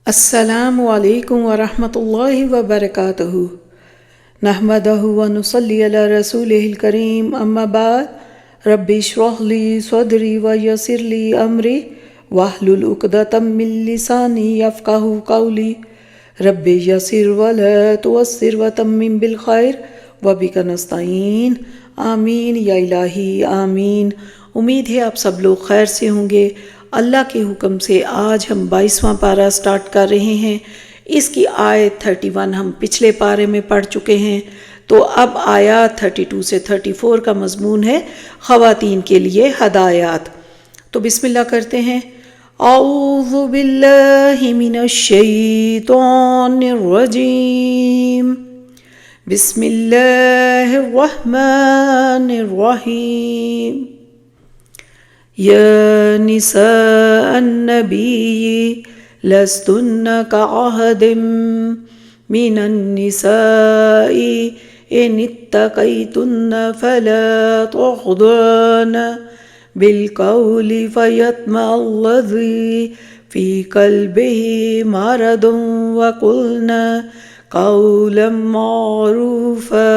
السلام علیکم ورحمۃ اللہ وبرکاتہ نحمدہ ونصلی علی رسولہ الکریم اما بعد رب اشرح لی صدری ویسر لی امری واحلل عقدۃ من لسانی یفقہوا قولی رب یسر ولا تعسر وتمم بالخیر وبک نستعین آمین یا الہی آمین۔ امید ہے آپ سب لوگ خیر سے ہوں گے۔ اللہ کے حکم سے آج ہم 22واں پارہ سٹارٹ کر رہے ہیں۔ اس کی آیت 31 ہم پچھلے پارے میں پڑھ چکے ہیں، تو اب آیات 32 سے 34 کا مضمون ہے خواتین کے لیے ہدایات۔ تو بسم اللہ کرتے ہیں۔ اعوذ باللہ من الشیطان الرجیم، بسم اللہ الرحمن الرحیم۔ یا نساء النبی لستن کعہد من النساء ان اتقیتن فلا تخضعن بالقول فیطمع الذی فی قلبہ مرض وقلن قولا معروفا۔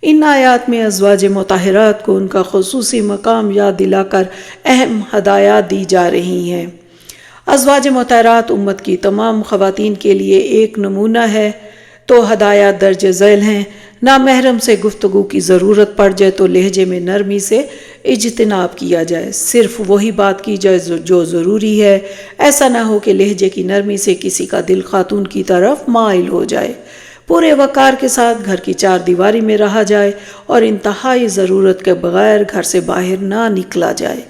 ان آیات میں ازواج مطہرات کو ان کا خصوصی مقام یاد دلا کر اہم ہدایات دی جا رہی ہیں۔ ازواج مطہرات امت کی تمام خواتین کے لیے ایک نمونہ ہے، تو ہدایات درج ذیل ہیں۔ نامحرم سے گفتگو کی ضرورت پڑ جائے تو لہجے میں نرمی سے اجتناب کیا جائے، صرف وہی بات کی جائے جو ضروری ہے۔ ایسا نہ ہو کہ لہجے کی نرمی سے کسی کا دل خاتون کی طرف مائل ہو جائے۔ پورے وقار کے ساتھ گھر کی چار دیواری میں رہا جائے اور انتہائی ضرورت کے بغیر گھر سے باہر نہ نکلا جائے۔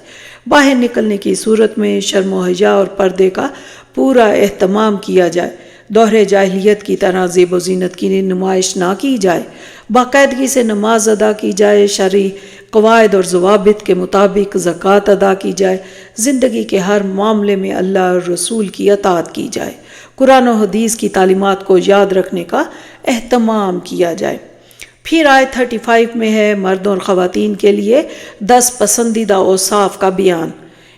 باہر نکلنے کی صورت میں شرم و حیا اور پردے کا پورا اہتمام کیا جائے۔ دور جاہلیت کی طرح زیب و زینت کی نمائش نہ کی جائے۔ باقاعدگی سے نماز ادا کی جائے، شرعی قواعد اور ضوابط کے مطابق زکوٰۃ ادا کی جائے، زندگی کے ہر معاملے میں اللہ اور رسول کی اطاعت کی جائے، قرآن و حدیث کی تعلیمات کو یاد رکھنے کا اہتمام کیا جائے۔ پھر آیت 35 میں ہے مردوں اور خواتین کے لیے 10 پسندیدہ اوصاف کا بیان۔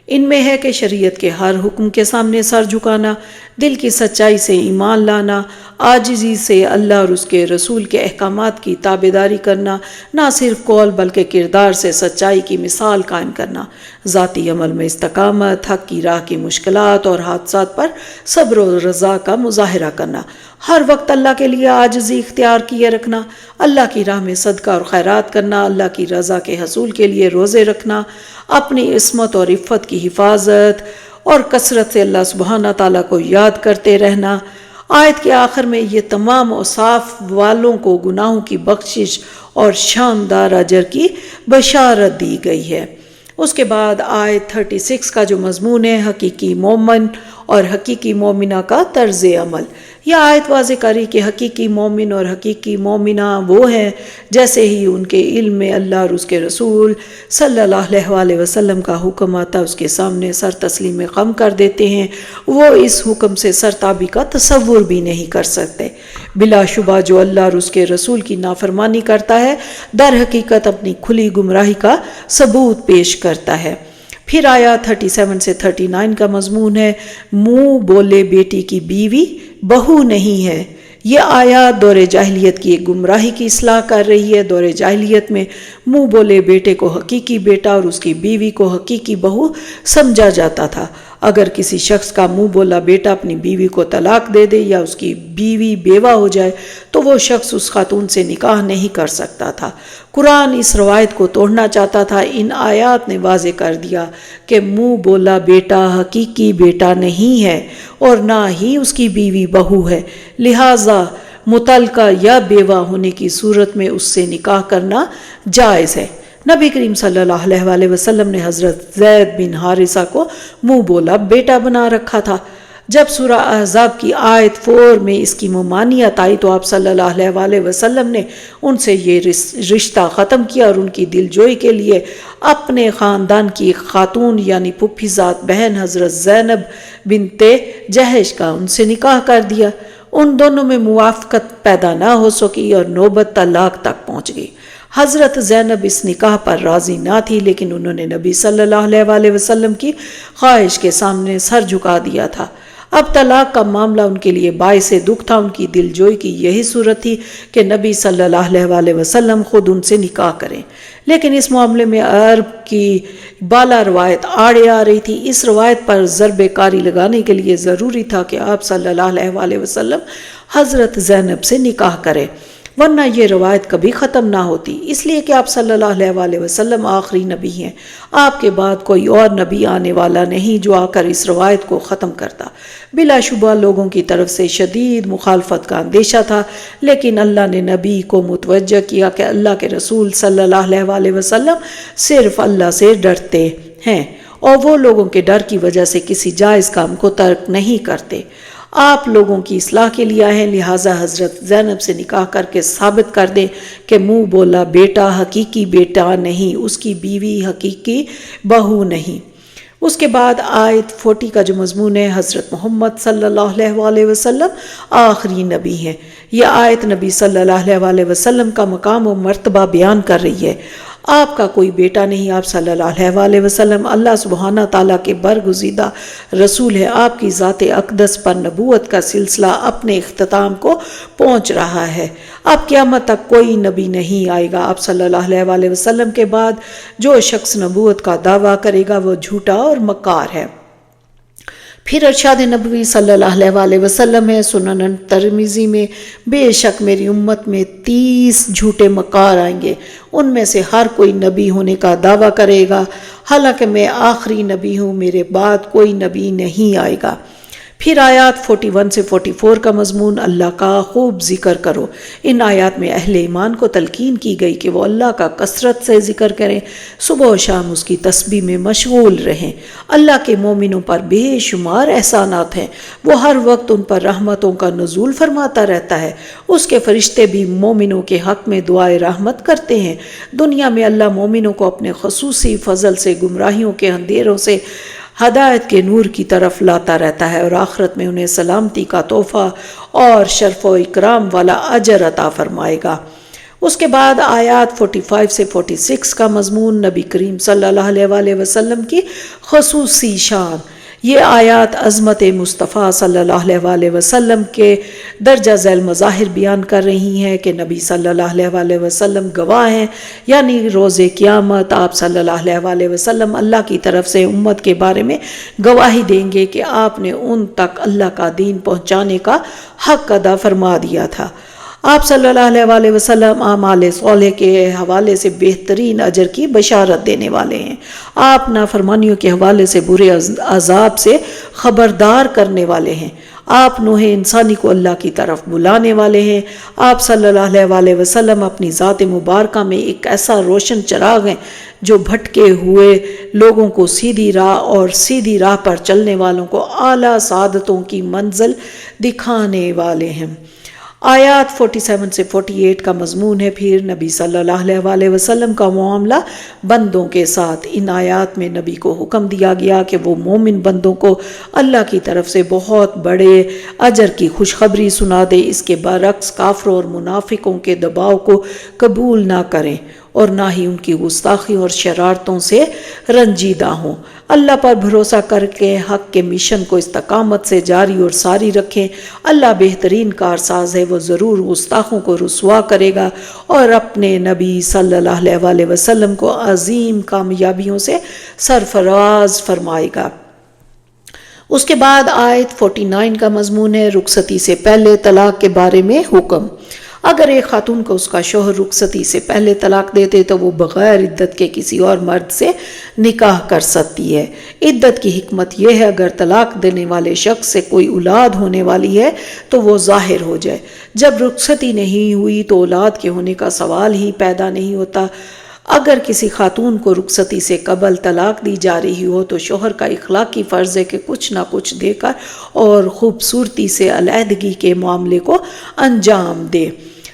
ان میں ہے کہ شریعت کے ہر حکم کے سامنے سر جھکانا، دل کی سچائی سے ایمان لانا، عاجزی سے اللہ اور اس کے رسول کے احکامات کی تابعداری کرنا، نہ صرف قول بلکہ کردار سے سچائی کی مثال قائم کرنا، ذاتی عمل میں استقامت، حق کی راہ کی مشکلات اور حادثات پر صبر و رضا کا مظاہرہ کرنا، ہر وقت اللہ کے لیے عاجزی اختیار کیے رکھنا، اللہ کی راہ میں صدقہ اور خیرات کرنا، اللہ کی رضا کے حصول کے لیے روزے رکھنا، اپنی عصمت اور عفت کی حفاظت اور کثرت سے اللہ سبحانہ تعالیٰ کو یاد کرتے رہنا۔ آیت کے آخر میں یہ تمام اوصاف والوں کو گناہوں کی بخشش اور شاندار اجر کی بشارت دی گئی ہے۔ اس کے بعد آیت 36 کا جو مضمون ہے حقیقی مومن اور حقیقی مومنہ کا طرز عمل، یہ آیت واضح کری کہ حقیقی مومن اور حقیقی مومنہ وہ ہیں جیسے ہی ان کے علم میں اللہ اور اس کے رسول صلی اللہ علیہ وسلم کا حکم آتا اس کے سامنے سر تسلیم خم کر دیتے ہیں۔ وہ اس حکم سے سرتابی کا تصور بھی نہیں کر سکتے۔ بلا شبہ جو اللہ اور اس کے رسول کی نافرمانی کرتا ہے در حقیقت اپنی کھلی گمراہی کا ثبوت پیش کرتا ہے۔ پھر آیات 37 سے 39 کا مضمون ہے منہ بولے بیٹی کی بیوی بہو نہیں ہے۔ یہ آیات دور جاہلیت کی ایک گمراہی کی اصلاح کر رہی ہے۔ دور جاہلیت میں منہ بولے بیٹے کو حقیقی بیٹا اور اس کی بیوی کو حقیقی بہو سمجھا جاتا تھا۔ اگر کسی شخص کا منہ بولا بیٹا اپنی بیوی کو طلاق دے دے یا اس کی بیوی بیوہ ہو جائے تو وہ شخص اس خاتون سے نکاح نہیں کر سکتا تھا۔ قرآن اس روایت کو توڑنا چاہتا تھا۔ ان آیات نے واضح کر دیا کہ منہ بولا بیٹا حقیقی بیٹا نہیں ہے اور نہ ہی اس کی بیوی بہو ہے، لہٰذا متعلقہ یا بیوہ ہونے کی صورت میں اس سے نکاح کرنا جائز ہے۔ نبی کریم صلی اللہ علیہ وسلم نے حضرت زید بن حارثہ کو منہ بولا بیٹا بنا رکھا تھا۔ جب سورہ احزاب کی آیت 4 میں اس کی ممانعت آئی تو آپ صلی اللہ علیہ وسلم نے ان سے یہ رشتہ ختم کیا اور ان کی دلجوئی کے لیے اپنے خاندان کی ایک خاتون یعنی پھوپھی ذات بہن حضرت زینب بنت جہش کا ان سے نکاح کر دیا۔ ان دونوں میں موافقت پیدا نہ ہو سکی اور نوبت طلاق تک پہنچ گئی۔ حضرت زینب اس نکاح پر راضی نہ تھی، لیکن انہوں نے نبی صلی اللہ علیہ وسلم کی خواہش کے سامنے سر جھکا دیا تھا۔ اب طلاق کا معاملہ ان کے لیے باعث دکھ تھا۔ ان کی دل جوئی کی یہی صورت تھی کہ نبی صلی اللہ علیہ وسلم خود ان سے نکاح کریں، لیکن اس معاملے میں عرب کی بالا روایت آڑے آ رہی تھی۔ اس روایت پر ضرب کاری لگانے کے لیے ضروری تھا کہ آپ صلی اللہ علیہ وسلم حضرت زینب سے نکاح کریں، ورنہ یہ روایت کبھی ختم نہ ہوتی، اس لیے کہ آپ صلی اللہ علیہ وسلم آخری نبی ہیں۔ آپ کے بعد کوئی اور نبی آنے والا نہیں جو آ کر اس روایت کو ختم کرتا۔ بلا شبہ لوگوں کی طرف سے شدید مخالفت کا اندیشہ تھا، لیکن اللہ نے نبی کو متوجہ کیا کہ اللہ کے رسول صلی اللہ علیہ وسلم صرف اللہ سے ڈرتے ہیں، اور وہ لوگوں کے ڈر کی وجہ سے کسی جائز کام کو ترک نہیں کرتے۔ آپ لوگوں کی اصلاح کے لیے ہیں، لہٰذا حضرت زینب سے نکاح کر کے ثابت کر دیں کہ منہ بولا بیٹا حقیقی بیٹا نہیں، اس کی بیوی حقیقی بہو نہیں۔ اس کے بعد آیت 40 کا جو مضمون ہے، حضرت محمد صلی اللہ علیہ وسلم آخری نبی ہیں۔ یہ آیت نبی صلی اللہ علیہ وسلم کا مقام و مرتبہ بیان کر رہی ہے۔ آپ کا کوئی بیٹا نہیں، آپ صلی اللہ علیہ وسلم اللہ سبحانہ تعالیٰ کے برگزیدہ رسول ہے۔ آپ کی ذات اقدس پر نبوت کا سلسلہ اپنے اختتام کو پہنچ رہا ہے۔ اب قیامت تک کوئی نبی نہیں آئے گا۔ آپ صلی اللہ علیہ وسلم کے بعد جو شخص نبوت کا دعویٰ کرے گا وہ جھوٹا اور مکار ہے۔ پھر ارشاد نبوی صلی اللہ علیہ وسلم ہے سنن ترمذی میں، بے شک میری امت میں 30 جھوٹے مکار آئیں گے، ان میں سے ہر کوئی نبی ہونے کا دعویٰ کرے گا، حالانکہ میں آخری نبی ہوں، میرے بعد کوئی نبی نہیں آئے گا۔ پھر آیات 41 سے 44 کا مضمون، اللہ کا خوب ذکر کرو۔ ان آیات میں اہل ایمان کو تلقین کی گئی کہ وہ اللہ کا کثرت سے ذکر کریں، صبح و شام اس کی تسبیح میں مشغول رہیں۔ اللہ کے مومنوں پر بے شمار احسانات ہیں، وہ ہر وقت ان پر رحمتوں کا نزول فرماتا رہتا ہے۔ اس کے فرشتے بھی مومنوں کے حق میں دعائے رحمت کرتے ہیں۔ دنیا میں اللہ مومنوں کو اپنے خصوصی فضل سے گمراہیوں کے اندھیروں سے ہدایت کے نور کی طرف لاتا رہتا ہے، اور آخرت میں انہیں سلامتی کا تحفہ اور شرف و اکرام والا اجر عطا فرمائے گا۔ اس کے بعد آیات 45 سے 46 کا مضمون، نبی کریم صلی اللہ علیہ وسلم کی خصوصی شان۔ یہ آیات عظمت مصطفیٰ صلی اللہ علیہ وسلم کے درجہ ذیل مظاہر بیان کر رہی ہیں کہ نبی صلی اللہ علیہ وسلم گواہ ہیں، یعنی روز قیامت آپ صلی اللہ علیہ وسلم اللہ کی طرف سے امت کے بارے میں گواہی دیں گے کہ آپ نے ان تک اللہ کا دین پہنچانے کا حق ادا فرما دیا تھا۔ آپ صلی اللہ علیہ وسلم اعمال صالح کے حوالے سے بہترین اجر کی بشارت دینے والے ہیں۔ آپ نافرمانیوں کے حوالے سے برے عذاب سے خبردار کرنے والے ہیں۔ آپ نوح انسانی کو اللہ کی طرف بلانے والے ہیں۔ آپ صلی اللہ علیہ وسلم اپنی ذات مبارکہ میں ایک ایسا روشن چراغ ہیں جو بھٹکے ہوئے لوگوں کو سیدھی راہ اور سیدھی راہ پر چلنے والوں کو اعلیٰ سعادتوں کی منزل دکھانے والے ہیں۔ آیات 47 سے 48 کا مضمون ہے پھر نبی صلی اللہ علیہ وسلم کا معاملہ بندوں کے ساتھ۔ ان آیات میں نبی کو حکم دیا گیا کہ وہ مومن بندوں کو اللہ کی طرف سے بہت بڑے اجر کی خوشخبری سنا دے، اس کے برعکس کافروں اور منافقوں کے دباؤ کو قبول نہ کریں اور نہ ہی ان کی گستاخی اور شرارتوں سے رنجیدہ ہوں۔ اللہ پر بھروسہ کر کے حق کے مشن کو استقامت سے جاری اور ساری رکھیں۔ اللہ بہترین کارساز ہے، وہ ضرور گستاخوں کو رسوا کرے گا اور اپنے نبی صلی اللہ علیہ وسلم کو عظیم کامیابیوں سے سرفراز فرمائے گا۔ اس کے بعد آیت 49 کا مضمون ہے رخصتی سے پہلے طلاق کے بارے میں حکم۔ اگر ایک خاتون کو اس کا شوہر رخصتی سے پہلے طلاق دیتے تو وہ بغیر عدت کے کسی اور مرد سے نکاح کر سکتی ہے۔ عدت کی حکمت یہ ہے اگر طلاق دینے والے شخص سے کوئی اولاد ہونے والی ہے تو وہ ظاہر ہو جائے۔ جب رخصتی نہیں ہوئی تو اولاد کے ہونے کا سوال ہی پیدا نہیں ہوتا۔ اگر کسی خاتون کو رخصتی سے قبل طلاق دی جا رہی ہو تو شوہر کا اخلاقی فرض ہے کہ کچھ نہ کچھ دے کر اور خوبصورتی سے علیحدگی کے معاملے کو انجام دے۔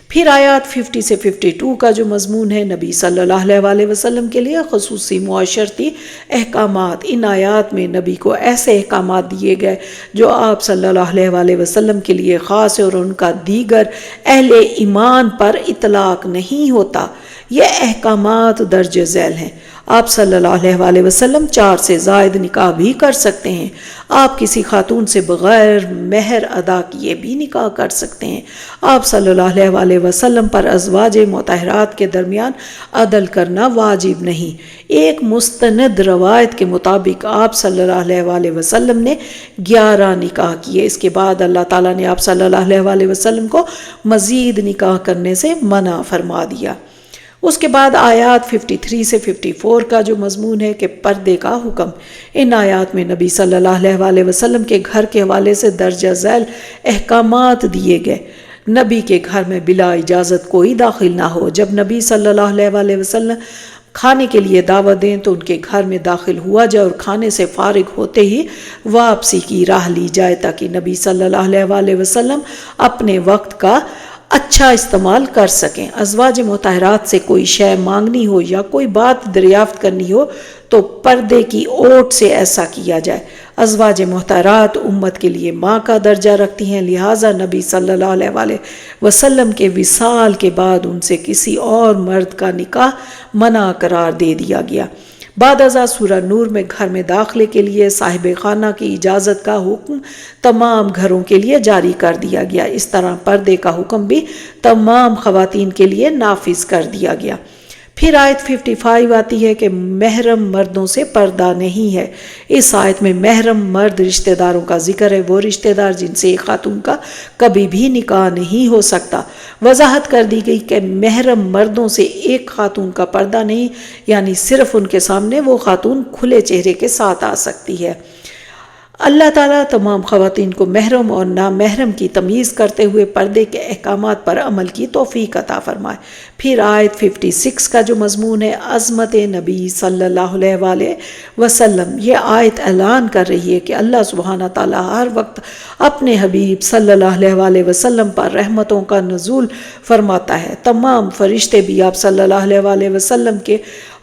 پھر آیات 50 سے 52 کا جو مضمون ہے نبی صلی اللہ علیہ وسلم کے لیے خصوصی معاشرتی احکامات۔ ان آیات میں نبی کو ایسے احکامات دیے گئے جو آپ صلی اللہ علیہ وسلم کے لیے خاص ہے اور ان کا دیگر اہل ایمان پر اطلاق نہیں ہوتا۔ یہ احکامات درج ذیل ہیں۔ آپ صلی اللہ علیہ وسلم 4 سے زائد نکاح بھی کر سکتے ہیں۔ آپ کسی خاتون سے بغیر مہر ادا کیے بھی نکاح کر سکتے ہیں۔ آپ صلی اللہ علیہ وسلم پر ازواج مطہرات کے درمیان عدل کرنا واجب نہیں۔ ایک مستند روایت کے مطابق آپ صلی اللہ علیہ وسلم نے 11 نکاح کیے۔ اس کے بعد اللہ تعالیٰ نے آپ صلی اللہ علیہ وسلم کو مزید نکاح کرنے سے منع فرما دیا۔ اس کے بعد آیات 53 سے 54 کا جو مضمون ہے کہ پردے کا حکم۔ ان آیات میں نبی صلی اللہ علیہ وسلم کے گھر کے حوالے سے درجہ ذیل احکامات دیے گئے۔ نبی کے گھر میں بلا اجازت کوئی داخل نہ ہو۔ جب نبی صلی اللہ علیہ وسلم کھانے کے لیے دعوت دیں تو ان کے گھر میں داخل ہوا جائے اور کھانے سے فارغ ہوتے ہی واپسی کی راہ لی جائے، تاکہ نبی صلی اللہ علیہ وسلم اپنے وقت کا اچھا استعمال کر سکیں۔ ازواج مطہرات سے کوئی شے مانگنی ہو یا کوئی بات دریافت کرنی ہو تو پردے کی اوٹ سے ایسا کیا جائے۔ ازواج مطہرات امت کے لیے ماں کا درجہ رکھتی ہیں، لہٰذا نبی صلی اللہ علیہ وسلم کے وصال کے بعد ان سے کسی اور مرد کا نکاح منع قرار دے دیا گیا۔ بعد ازاں سورہ نور میں گھر میں داخلے کے لیے صاحب خانہ کی اجازت کا حکم تمام گھروں کے لیے جاری کر دیا گیا۔ اس طرح پردے کا حکم بھی تمام خواتین کے لیے نافذ کر دیا گیا۔ پھر آیت 55 آتی ہے کہ محرم مردوں سے پردہ نہیں ہے۔ اس آیت میں محرم مرد رشتہ داروں کا ذکر ہے، وہ رشتہ دار جن سے ایک خاتون کا کبھی بھی نکاح نہیں ہو سکتا۔ وضاحت کر دی گئی کہ محرم مردوں سے ایک خاتون کا پردہ نہیں، یعنی صرف ان کے سامنے وہ خاتون کھلے چہرے کے ساتھ آ سکتی ہے۔ اللہ تعالیٰ تمام خواتین کو محرم اور نامحرم کی تمیز کرتے ہوئے پردے کے احکامات پر عمل کی توفیق عطا فرمائے۔ پھر آیت 56 کا جو مضمون ہے عظمت نبی صلی اللہ علیہ وسلم، یہ آیت اعلان کر رہی ہے کہ اللہ سبحانہ تعالیٰ ہر وقت اپنے حبیب صلی اللہ علیہ وسلم پر رحمتوں کا نزول فرماتا ہے۔ تمام فرشتے بھی آپ صلی اللہ علیہ وسلم کے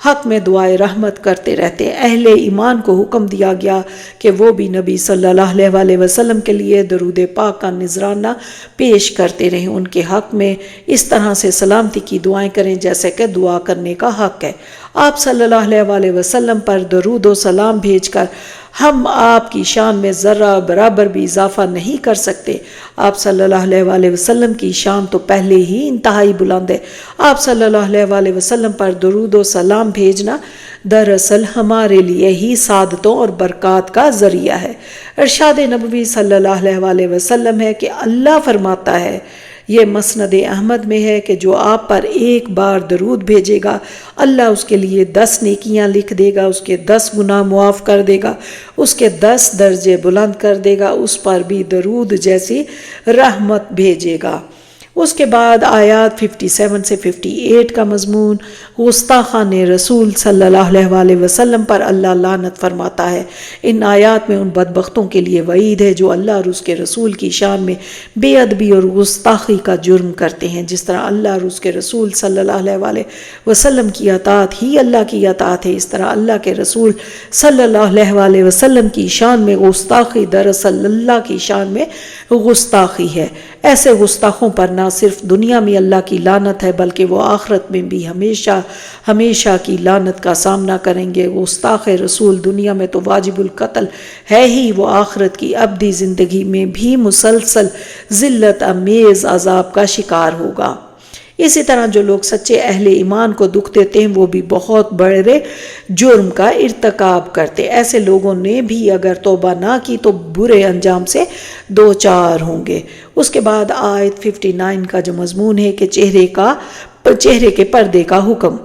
حق میں دعائے رحمت کرتے رہتے ہیں۔ اہل ایمان کو حکم دیا گیا کہ وہ بھی نبی صلی اللہ علیہ وسلم کے لیے درود پاک کا نذرانہ پیش کرتے رہیں، ان کے حق میں اس طرح سے سلامتی کی دعائیں کریں جیسے کہ دعا کرنے کا حق ہے۔ آپ صلی اللہ علیہ وسلم پر درود و سلام بھیج کر ہم آپ کی شان میں ذرہ برابر بھی اضافہ نہیں کر سکتے۔ آپ صلی اللہ علیہ وسلم کی شان تو پہلے ہی انتہائی بلند ہے۔ آپ صلی اللہ علیہ وسلم پر درود و سلام بھیجنا دراصل ہمارے لیے ہی سعادتوں اور برکات کا ذریعہ ہے۔ ارشاد نبوی صلی اللہ علیہ وسلم ہے کہ اللہ فرماتا ہے، یہ مسند احمد میں ہے کہ جو آپ پر ایک بار درود بھیجے گا اللہ اس کے لیے 10 نیکیاں لکھ دے گا، اس کے 10 گناہ معاف کر دے گا، اس کے 10 درجے بلند کر دے گا، اس پر بھی درود جیسی رحمت بھیجے گا۔ اس کے بعد آیات 57 سے 58 کا مضمون گستاخان رسول صلی اللہ علیہ وسلم پر اللہ لعنت فرماتا ہے۔ ان آیات میں ان بدبختوں کے لیے وعید ہے جو اللہ اور اس کے رسول کی شان میں بے ادبی اور گستاخی کا جرم کرتے ہیں۔ جس طرح اللہ اور اس کے رسول صلی اللہ علیہ وسلم کی اطاعت ہی اللہ کی اطاعت ہے، اس طرح اللہ کے رسول صلی اللہ علیہ وسلم کی شان میں گستاخی دراصل اللہ کی شان میں گستاخی ہے۔ ایسے گستاخوں پر نہ صرف دنیا میں اللہ کی لعنت ہے بلکہ وہ آخرت میں بھی ہمیشہ کی لعنت کا سامنا کریں گے۔ گستاخ رسول دنیا میں تو واجب القتل ہے ہی، وہ آخرت کی ابدی زندگی میں بھی مسلسل ذلت امیز عذاب کا شکار ہوگا۔ اسی طرح جو لوگ سچے اہل ایمان کو دکھ دیتے ہیں وہ بھی بہت بڑے جرم کا ارتکاب کرتے۔ ایسے لوگوں نے بھی اگر توبہ نہ کی تو برے انجام سے دوچار ہوں گے۔ اس کے بعد آیت 59 کا جو مضمون ہے کہ چہرے کے پردے کا حکم۔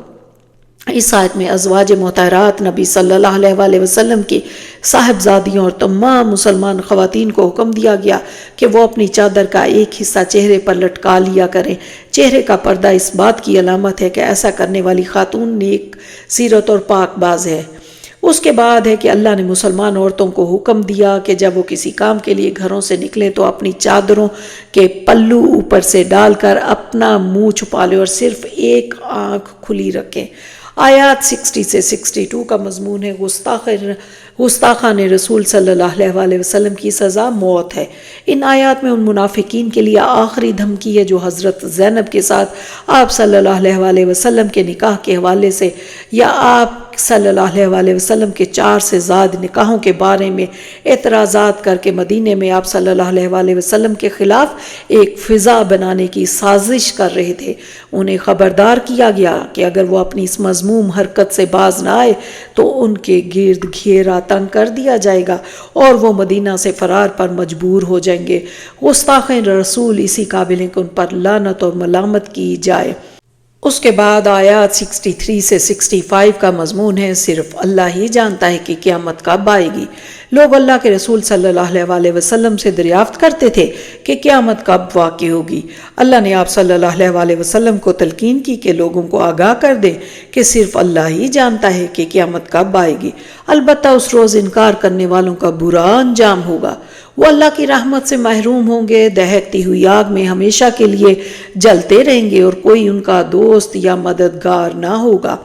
اس آیت میں ازواج مطہرات نبی صلی اللہ علیہ وسلم کی صاحبزادیوں اور تمام مسلمان خواتین کو حکم دیا گیا کہ وہ اپنی چادر کا ایک حصہ چہرے پر لٹکا لیا کریں۔ چہرے کا پردہ اس بات کی علامت ہے کہ ایسا کرنے والی خاتون نیک سیرت اور پاک باز ہے۔ اس کے بعد ہے کہ اللہ نے مسلمان عورتوں کو حکم دیا کہ جب وہ کسی کام کے لیے گھروں سے نکلیں تو اپنی چادروں کے پلو اوپر سے ڈال کر اپنا منہ چھپا لیں اور صرف ایک آنکھ کھلی رکھیں۔ آیات 60 سے 62 کا مضمون ہے گستاخان رسول صلی اللہ علیہ وسلم کی سزا موت ہے۔ ان آیات میں ان منافقین کے لیے آخری دھمکی ہے جو حضرت زینب کے ساتھ آپ صلی اللہ علیہ وسلم کے نکاح کے حوالے سے یا آپ صلی اللہ علیہ وسلم کے 4 سے زائد نکاحوں کے بارے میں اعتراضات کر کے مدینے میں آپ صلی اللہ علیہ وسلم کے خلاف ایک فضا بنانے کی سازش کر رہے تھے۔ انہیں خبردار کیا گیا کہ اگر وہ اپنی اس مذموم حرکت سے باز نہ آئے تو ان کے گرد گھیرا تنگ کر دیا جائے گا اور وہ مدینہ سے فرار پر مجبور ہو جائیں گے۔ گستاخ رسول اسی قابل ہیں کہ ان پر لعنت اور ملامت کی جائے۔ اس کے بعد آیات 63 سے 65 کا مضمون ہے صرف اللہ ہی جانتا ہے کہ قیامت کب آئے گی۔ لوگ اللہ کے رسول صلی اللہ علیہ وسلم سے دریافت کرتے تھے کہ قیامت کب واقع ہوگی۔ اللہ نے آپ صلی اللہ علیہ وسلم کو تلقین کی کہ لوگوں کو آگاہ کر دیں کہ صرف اللہ ہی جانتا ہے کہ قیامت کب آئے گی، البتہ اس روز انکار کرنے والوں کا برا انجام ہوگا۔ وہ اللہ کی رحمت سے محروم ہوں گے، دہکتی ہوئی آگ میں ہمیشہ کے لیے جلتے رہیں گے اور کوئی ان کا دوست یا مددگار نہ ہوگا۔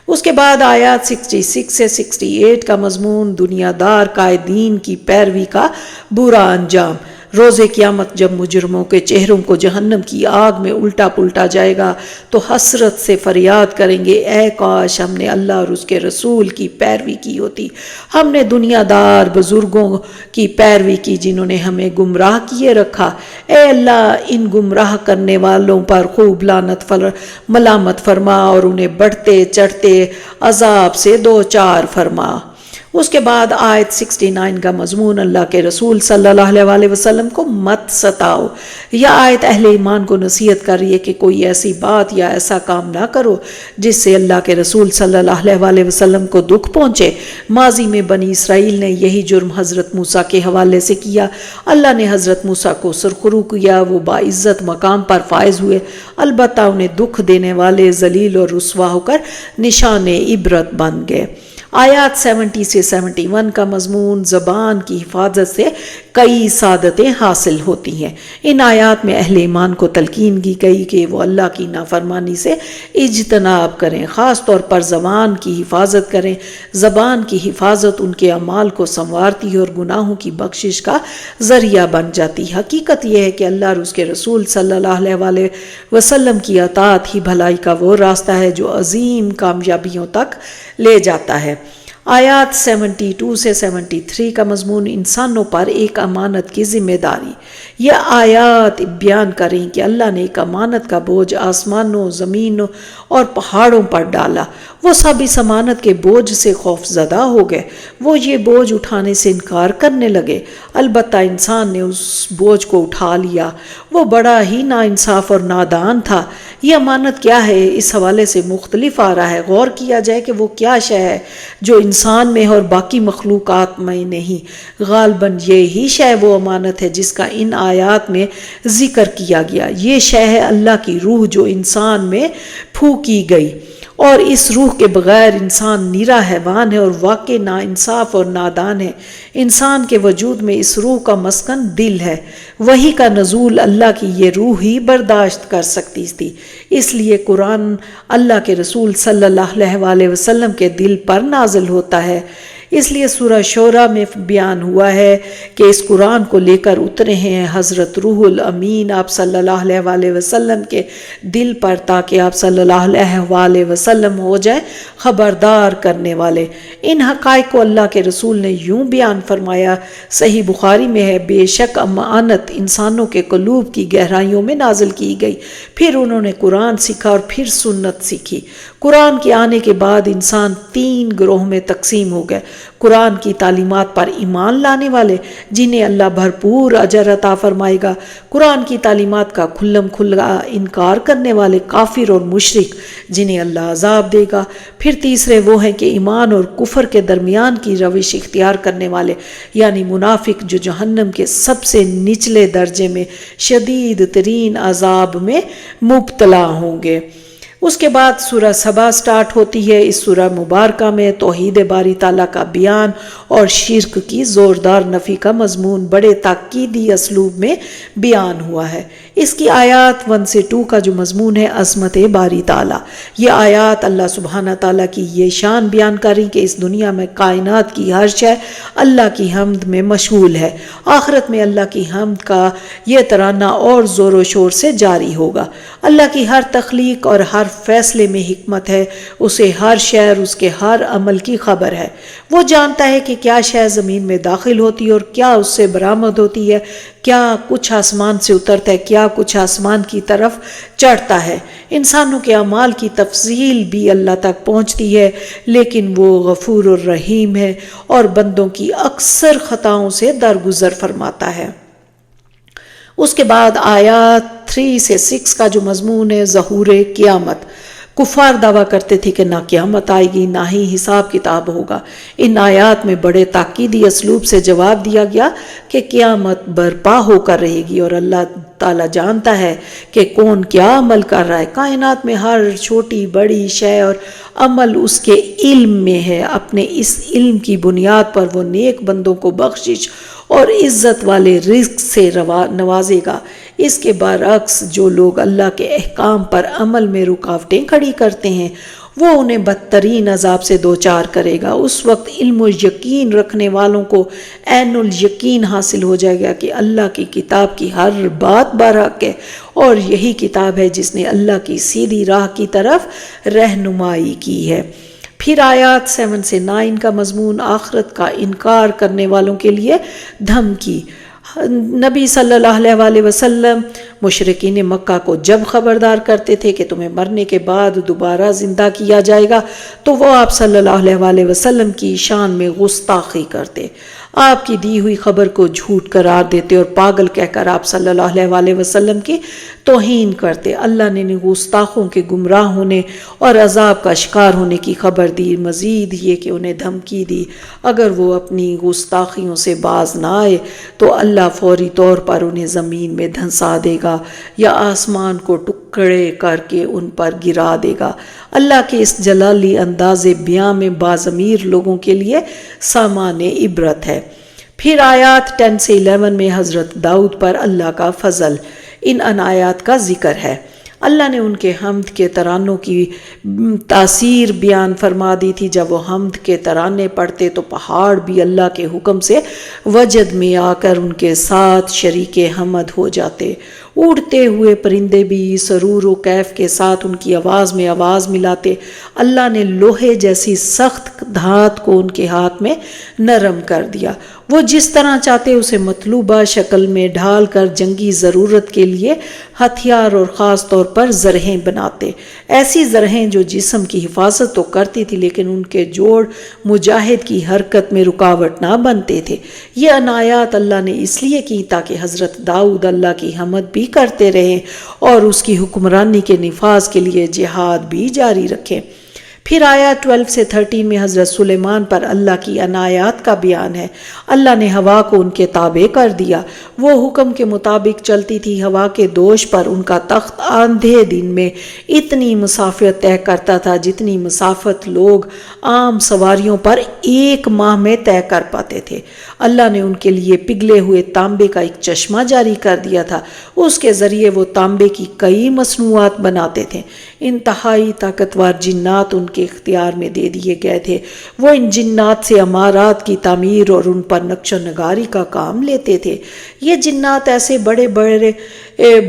اس کے بعد آیات 66 سے 68 کا مضمون دنیا دار قائدین کی پیروی کا برا انجام۔ روز قیامت جب مجرموں کے چہروں کو جہنم کی آگ میں الٹا پلٹا جائے گا تو حسرت سے فریاد کریں گے، اے کاش ہم نے اللہ اور اس کے رسول کی پیروی کی ہوتی، ہم نے دنیا دار بزرگوں کی پیروی کی جنہوں نے ہمیں گمراہ کیے رکھا۔ اے اللہ ان گمراہ کرنے والوں پر خوب لعنت ملامت فرما اور انہیں بڑھتے چڑھتے عذاب سے دوچار فرما۔ اس کے بعد آیت 69 کا مضمون اللہ کے رسول صلی اللہ علیہ وسلم کو مت ستاؤ۔ یہ آیت اہل ایمان کو نصیحت کر رہی ہے کہ کوئی ایسی بات یا ایسا کام نہ کرو جس سے اللہ کے رسول صلی اللہ علیہ وسلم کو دکھ پہنچے۔ ماضی میں بنی اسرائیل نے یہی جرم حضرت موسیٰ کے حوالے سے کیا۔ اللہ نے حضرت موسیٰ کو سرخرو کیا، وہ باعزت مقام پر فائز ہوئے، البتہ انہیں دکھ دینے والے ذلیل اور رسوا ہو کر نشان عبرت بن گئے۔ آیات 70 سے 71 کا مضمون زبان کی حفاظت سے کئی سعادتیں حاصل ہوتی ہیں۔ ان آیات میں اہل ایمان کو تلقین کی گئی کہ وہ اللہ کی نافرمانی سے اجتناب کریں، خاص طور پر زبان کی حفاظت کریں۔ زبان کی حفاظت ان کے اعمال کو سنوارتی ہے اور گناہوں کی بخشش کا ذریعہ بن جاتی۔ حقیقت یہ ہے کہ اللہ اور اس کے رسول صلی اللہ علیہ وسلم کی اطاعت ہی بھلائی کا وہ راستہ ہے جو عظیم کامیابیوں تک لے جاتا ہے۔ آیات 72 سے 73 کا مضمون انسانوں پر ایک امانت کی ذمہ داری۔ یہ آیات بیان کریں کہ اللہ نے ایک امانت کا بوجھ آسمانوں، زمینوں اور پہاڑوں پر ڈالا۔ وہ سب اس امانت کے بوجھ سے خوف زدہ ہو گئے، وہ یہ بوجھ اٹھانے سے انکار کرنے لگے، البتہ انسان نے اس بوجھ کو اٹھا لیا۔ وہ بڑا ہی ناانصاف اور نادان تھا۔ یہ امانت کیا ہے؟ اس حوالے سے مختلف آ رہا ہے۔ غور کیا جائے کہ وہ کیا شے ہے جو انسان میں اور باقی مخلوقات میں نہیں۔ غالباً یہی شے وہ امانت ہے جس کا ان آیات میں ذکر کیا گیا۔ یہ شے ہے اللہ کی روح جو انسان میں پھونکی گئی، اور اس روح کے بغیر انسان نیرا حیوان ہے اور واقع ناانصاف اور نادان ہے۔ انسان کے وجود میں اس روح کا مسکن دل ہے۔ وحی کا نزول اللہ کی یہ روح ہی برداشت کر سکتی تھی، اس لیے قرآن اللہ کے رسول صلی اللہ علیہ وسلم کے دل پر نازل ہوتا ہے۔ اس لیے سورہ شعراء میں بیان ہوا ہے کہ اس قرآن کو لے کر اترے ہیں حضرت روح الامین آپ صلی اللہ علیہ وسلم کے دل پر، تاکہ آپ صلی اللہ علیہ وسلم ہو جائے خبردار کرنے والے۔ ان حقائق کو اللہ کے رسول نے یوں بیان فرمایا، صحیح بخاری میں ہے، بے شک امانت انسانوں کے قلوب کی گہرائیوں میں نازل کی گئی، پھر انہوں نے قرآن سیکھا اور پھر سنت سیکھی۔ قرآن کے آنے کے بعد انسان 3 گروہ میں تقسیم ہو گئے: قرآن کی تعلیمات پر ایمان لانے والے جنہیں اللہ بھرپور اجر عطا فرمائے گا، قرآن کی تعلیمات کا کھلم کھلا انکار کرنے والے کافر اور مشرک جنہیں اللہ عذاب دے گا، پھر تیسرے وہ ہیں کہ ایمان اور کفر کے درمیان کی روش اختیار کرنے والے یعنی منافق جو جہنم کے سب سے نچلے درجے میں شدید ترین عذاب میں مبتلا ہوں گے۔ اس کے بعد سورہ سبا سٹارٹ ہوتی ہے۔ اس سورہ مبارکہ میں توحید باری تعالیٰ کا بیان اور شرک کی زوردار نفی کا مضمون بڑے تاکیدی اسلوب میں بیان ہوا ہے۔ اس کی آیات 1 سے 2 کا جو مضمون ہے عظمت باری تعالیٰ۔ یہ آیات اللہ سبحانہ تعالیٰ کی یہ شان بیان کری کہ اس دنیا میں کائنات کی ہر شے اللہ کی حمد میں مشغول ہے۔ آخرت میں اللہ کی حمد کا یہ ترانہ اور زور و شور سے جاری ہوگا۔ اللہ کی ہر تخلیق اور ہر فیصلے میں حکمت ہے، اسے ہر شے اور اس کے ہر عمل کی خبر ہے۔ وہ جانتا ہے کہ کیا شے زمین میں داخل ہوتی ہے اور کیا اس سے برآمد ہوتی ہے، کیا کچھ آسمان سے اترتا ہے، کیا کچھ آسمان کی طرف چڑھتا ہے۔ انسانوں کے اعمال کی تفصیل بھی اللہ تک پہنچتی ہے، لیکن وہ غفور الرحیم ہے اور بندوں کی اکثر خطاؤں سے درگزر فرماتا ہے۔ اس کے بعد آیات 3 سے 6 کا جو مضمون ہے ظہور قیامت۔ کفار دعویٰ کرتے تھے کہ نہ قیامت آئے گی نہ ہی حساب کتاب ہوگا۔ ان آیات میں بڑے تاکیدی اسلوب سے جواب دیا گیا کہ قیامت برپا ہو کر رہے گی اور اللہ تعالیٰ جانتا ہے کہ کون کیا عمل کر رہا ہے۔ کائنات میں ہر چھوٹی بڑی شے اور عمل اس کے علم میں ہے۔ اپنے اس علم کی بنیاد پر وہ نیک بندوں کو بخشش اور عزت والے رزق سے نوازے گا۔ اس کے برعکس جو لوگ اللہ کے احکام پر عمل میں رکاوٹیں کھڑی کرتے ہیں وہ انہیں بدترین عذاب سے دوچار کرے گا۔ اس وقت علم و یقین رکھنے والوں کو عین الیقین حاصل ہو جائے گا کہ اللہ کی کتاب کی ہر بات برحق ہے اور یہی کتاب ہے جس نے اللہ کی سیدھی راہ کی طرف رہنمائی کی ہے۔ پھر آیات 7 سے 9 کا مضمون آخرت کا انکار کرنے والوں کے لیے دھمکی۔ نبی صلی اللہ علیہ وسلم مشرکین مکہ کو جب خبردار کرتے تھے کہ تمہیں مرنے کے بعد دوبارہ زندہ کیا جائے گا تو وہ آپ صلی اللہ علیہ وسلم کی شان میں گستاخی کرتے، آپ کی دی ہوئی خبر کو جھوٹ قرار دیتے اور پاگل کہہ کر آپ صلی اللہ علیہ وسلم کی توہین کرتے۔ اللہ نے گستاخوں کے گمراہ ہونے اور عذاب کا شکار ہونے کی خبر دی، مزید یہ کہ انہیں دھمکی دی اگر وہ اپنی گستاخیوں سے باز نہ آئے تو اللہ فوری طور پر انہیں زمین میں دھنسا دے گا یا آسمان کو ٹکڑے کر کے ان پر گرا دے گا۔ اللہ کے اس جلالی انداز بیاں میں باضمیر لوگوں کے لیے سامان عبرت ہے۔ پھر آیات 10 سے 11 میں حضرت داؤد پر اللہ کا فضل۔ ان آیات کا ذکر ہے۔ اللہ نے ان کے حمد کے ترانوں کی تاثیر بیان فرما دی تھی۔ جب وہ حمد کے ترانے پڑھتے تو پہاڑ بھی اللہ کے حکم سے وجد میں آ کر ان کے ساتھ شریک حمد ہو جاتے۔ اڑتے ہوئے پرندے بھی سرور و کیف کے ساتھ ان کی آواز میں آواز ملاتے۔ اللہ نے لوہے جیسی سخت دھات کو ان کے ہاتھ میں نرم کر دیا۔ وہ جس طرح چاہتے اسے مطلوبہ شکل میں ڈھال کر جنگی ضرورت کے لیے ہتھیار اور خاص طور پر زرہیں بناتے، ایسی زرہیں جو جسم کی حفاظت تو کرتی تھی لیکن ان کے جوڑ مجاہد کی حرکت میں رکاوٹ نہ بنتے تھے۔ یہ عنایات اللہ نے اس لیے کی تاکہ حضرت داؤد اللہ کی حمد بھی کرتے رہیں اور اس کی حکمرانی کے نفاذ کے لیے جہاد بھی جاری رکھیں۔ پھر آیات 12 سے 13 میں حضرت سلیمان پر اللہ کی عنایات کا بیان ہے۔ اللہ نے ہوا کو ان کے تابع کر دیا، وہ حکم کے مطابق چلتی تھی۔ ہوا کے دوش پر ان کا تخت آدھے دن میں اتنی مسافت طے کرتا تھا جتنی مسافت لوگ عام سواریوں پر 1 ماہ میں طے کر پاتے تھے۔ اللہ نے ان کے لیے پگھلے ہوئے تانبے کا ایک چشمہ جاری کر دیا تھا، اس کے ذریعے وہ تانبے کی کئی مصنوعات بناتے تھے۔ انتہائی طاقتور جنات ان کے اختیار میں دے دیے گئے تھے۔ وہ ان جنات سے عمارات کی تعمیر اور ان پر نقش و نگاری کا کام لیتے تھے۔ یہ جنات ایسے بڑے بڑے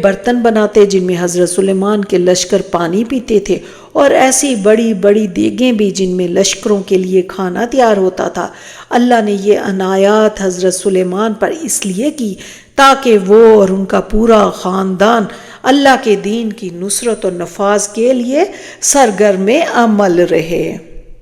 برتن بناتے جن میں حضرت سلیمان کے لشکر پانی پیتے تھے اور ایسی بڑی بڑی دیگیں بھی جن میں لشکروں کے لیے کھانا تیار ہوتا تھا۔ اللہ نے یہ عنایات حضرت سلیمان پر اس لیے کی تاکہ وہ اور ان کا پورا خاندان اللہ کے دین کی نصرت و نفاذ کے لیے سرگرم عمل رہے۔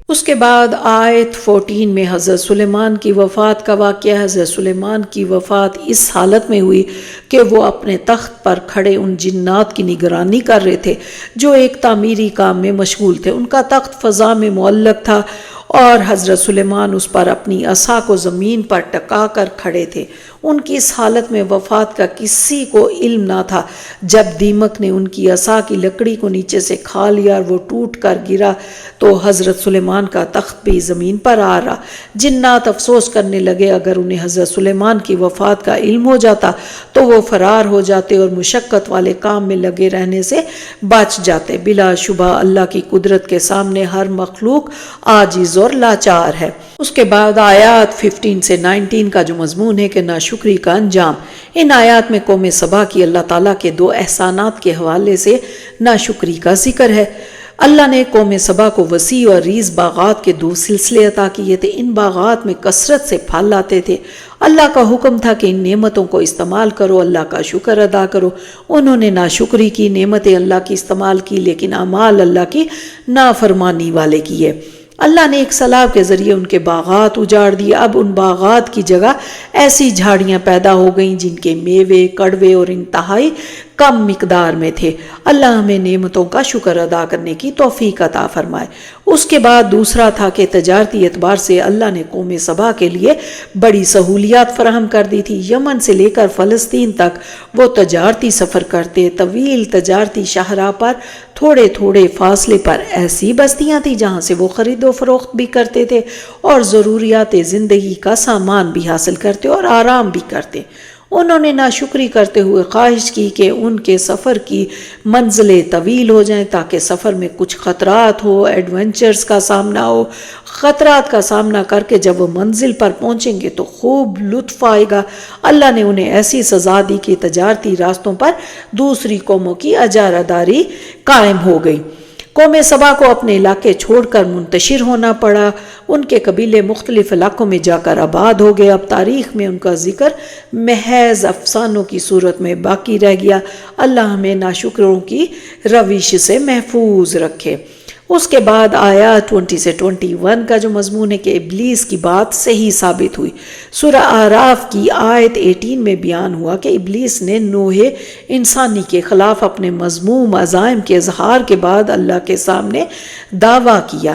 اس کے بعد آیت 14 میں حضرت سلیمان کی وفات کا واقعہ۔ حضرت سلیمان کی وفات اس حالت میں ہوئی کہ وہ اپنے تخت پر کھڑے ان جنات کی نگرانی کر رہے تھے جو ایک تعمیری کام میں مشغول تھے۔ ان کا تخت فضا میں معلق تھا اور حضرت سلیمان اس پر اپنی عصا کو زمین پر ٹکا کر کھڑے تھے۔ ان کی اس حالت میں وفات کا کسی کو علم نہ تھا۔ جب دیمک نے ان کی عصا کی لکڑی کو نیچے سے کھا لیا اور وہ ٹوٹ کر گرا تو حضرت سلیمان کا تخت بھی زمین پر آ رہا۔ جنات افسوس کرنے لگے اگر انہیں حضرت سلیمان کی وفات کا علم ہو جاتا تو وہ فرار ہو جاتے اور مشقت والے کام میں لگے رہنے سے بچ جاتے۔ بلا شبہ اللہ کی قدرت کے سامنے ہر مخلوق عاجز اور لاچار ہے۔ اس کے بعد آیات 15 سے 19 کا جو مضمون ہے کہ نہ ناشکری کا انجام۔ ان آیات میں قوم سبا کی اللہ تعالیٰ کے 2 احسانات کے حوالے سے ناشکری کا ذکر ہے۔ اللہ نے قوم سبا کو وسیع اور ریز باغات کے 2 سلسلے عطا کیے تھے۔ ان باغات میں کثرت سے پھل لاتے تھے۔ اللہ کا حکم تھا کہ ان نعمتوں کو استعمال کرو، اللہ کا شکر ادا کرو۔ انہوں نے ناشکری کی، نعمتیں اللہ کی استعمال کی، لیکن اعمال اللہ کی نافرمانی والے کیے۔ اللہ نے ایک سیلاب کے ذریعے ان کے باغات اجاڑ دیے۔ اب ان باغات کی جگہ ایسی جھاڑیاں پیدا ہو گئیں جن کے میوے کڑوے اور انتہائی کم مقدار میں تھے۔ اللہ ہمیں نعمتوں کا شکر ادا کرنے کی توفیق عطا فرمائے۔ اس کے بعد دوسرا تھا کہ تجارتی اعتبار سے اللہ نے قوم سبا کے لیے بڑی سہولیات فراہم کر دی تھی۔ یمن سے لے کر فلسطین تک وہ تجارتی سفر کرتے۔ طویل تجارتی شاہراہ پر تھوڑے تھوڑے فاصلے پر ایسی بستیاں تھیں جہاں سے وہ خرید و فروخت بھی کرتے تھے اور ضروریات زندگی کا سامان بھی حاصل کرتے اور آرام بھی کرتے۔ انہوں نے ناشکری کرتے ہوئے خواہش کی کہ ان کے سفر کی منزلیں طویل ہو جائیں تاکہ سفر میں کچھ خطرات ہو، ایڈونچرز کا سامنا ہو۔ خطرات کا سامنا کر کے جب وہ منزل پر پہنچیں گے تو خوب لطف آئے گا۔ اللہ نے انہیں ایسی سزا دی کہ تجارتی راستوں پر دوسری قوموں کی اجارہ داری قائم ہو گئی۔ قوم سبا کو اپنے علاقے چھوڑ کر منتشر ہونا پڑا۔ ان کے قبیلے مختلف علاقوں میں جا کر آباد ہو گئے۔ اب تاریخ میں ان کا ذکر محض افسانوں کی صورت میں باقی رہ گیا۔ اللہ ہمیں ناشکروں کی روش سے محفوظ رکھے۔ اس کے بعد آیات 20 سے 21 کا جو مضمون ہے کہ ابلیس کی بات صحیح ثابت ہوئی۔ سورہ اعراف کی آیت 18 میں بیان ہوا کہ ابلیس نے نوع انسانی کے خلاف اپنے مذموم عزائم کے اظہار کے بعد اللہ کے سامنے دعویٰ کیا،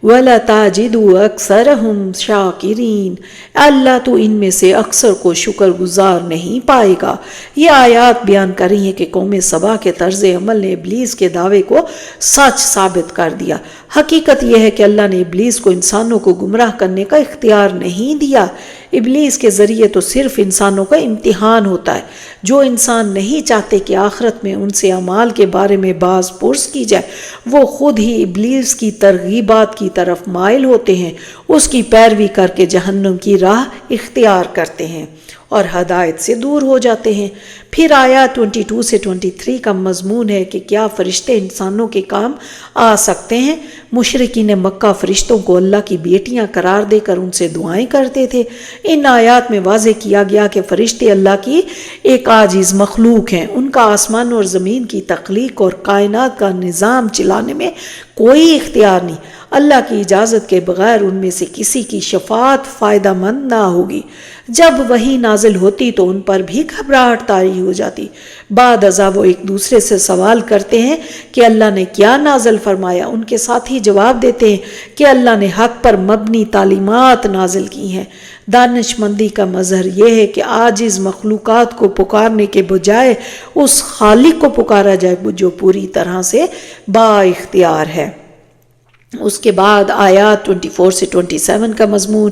وَلَتَجِدُ أَكْثَرَهُمْ شَاكِرِينَ، اللہ تو ان میں سے اکثر کو شکر گزار نہیں پائے گا۔ یہ آیات بیان کر رہی ہیں کہ قوم سبا کے طرز عمل نے ابلیس کے دعوے کو سچ ثابت کر دیا۔ حقیقت یہ ہے کہ اللہ نے ابلیس کو انسانوں کو گمراہ کرنے کا اختیار نہیں دیا۔ ابلیس کے ذریعے تو صرف انسانوں کا امتحان ہوتا ہے۔ جو انسان نہیں چاہتے کہ آخرت میں ان سے اعمال کے بارے میں باز پرس کی جائے، وہ خود ہی ابلیس کی ترغیبات کی طرف مائل ہوتے ہیں، اس کی پیروی کر کے جہنم کی راہ اختیار کرتے ہیں اور ہدایت سے دور ہو جاتے ہیں۔ پھر آیات 22 سے 23 کا مضمون ہے کہ کیا فرشتے انسانوں کے کام آ سکتے ہیں؟ مشرکین مکہ فرشتوں کو اللہ کی بیٹیاں قرار دے کر ان سے دعائیں کرتے تھے۔ ان آیات میں واضح کیا گیا کہ فرشتے اللہ کی ایک عاجز مخلوق ہیں۔ ان کا آسمان اور زمین کی تخلیق اور کائنات کا نظام چلانے میں کوئی اختیار نہیں۔ اللہ کی اجازت کے بغیر ان میں سے کسی کی شفاعت فائدہ مند نہ ہوگی۔ جب وحی نازل ہوتی تو ان پر بھی گھبراہٹ طاری ہو جاتی۔ بعد ازاں وہ ایک دوسرے سے سوال کرتے ہیں کہ اللہ نے کیا نازل فرمایا۔ ان کے ساتھی جواب دیتے ہیں کہ اللہ نے حق پر مبنی تعلیمات نازل کی ہیں۔ دانش مندی کا مظہر یہ ہے کہ عاجز مخلوقات کو پکارنے کے بجائے اس خالق کو پکارا جائے جو پوری طرح سے با اختیار ہے۔ اس کے بعد آیات 24 سے 27 کا مضمون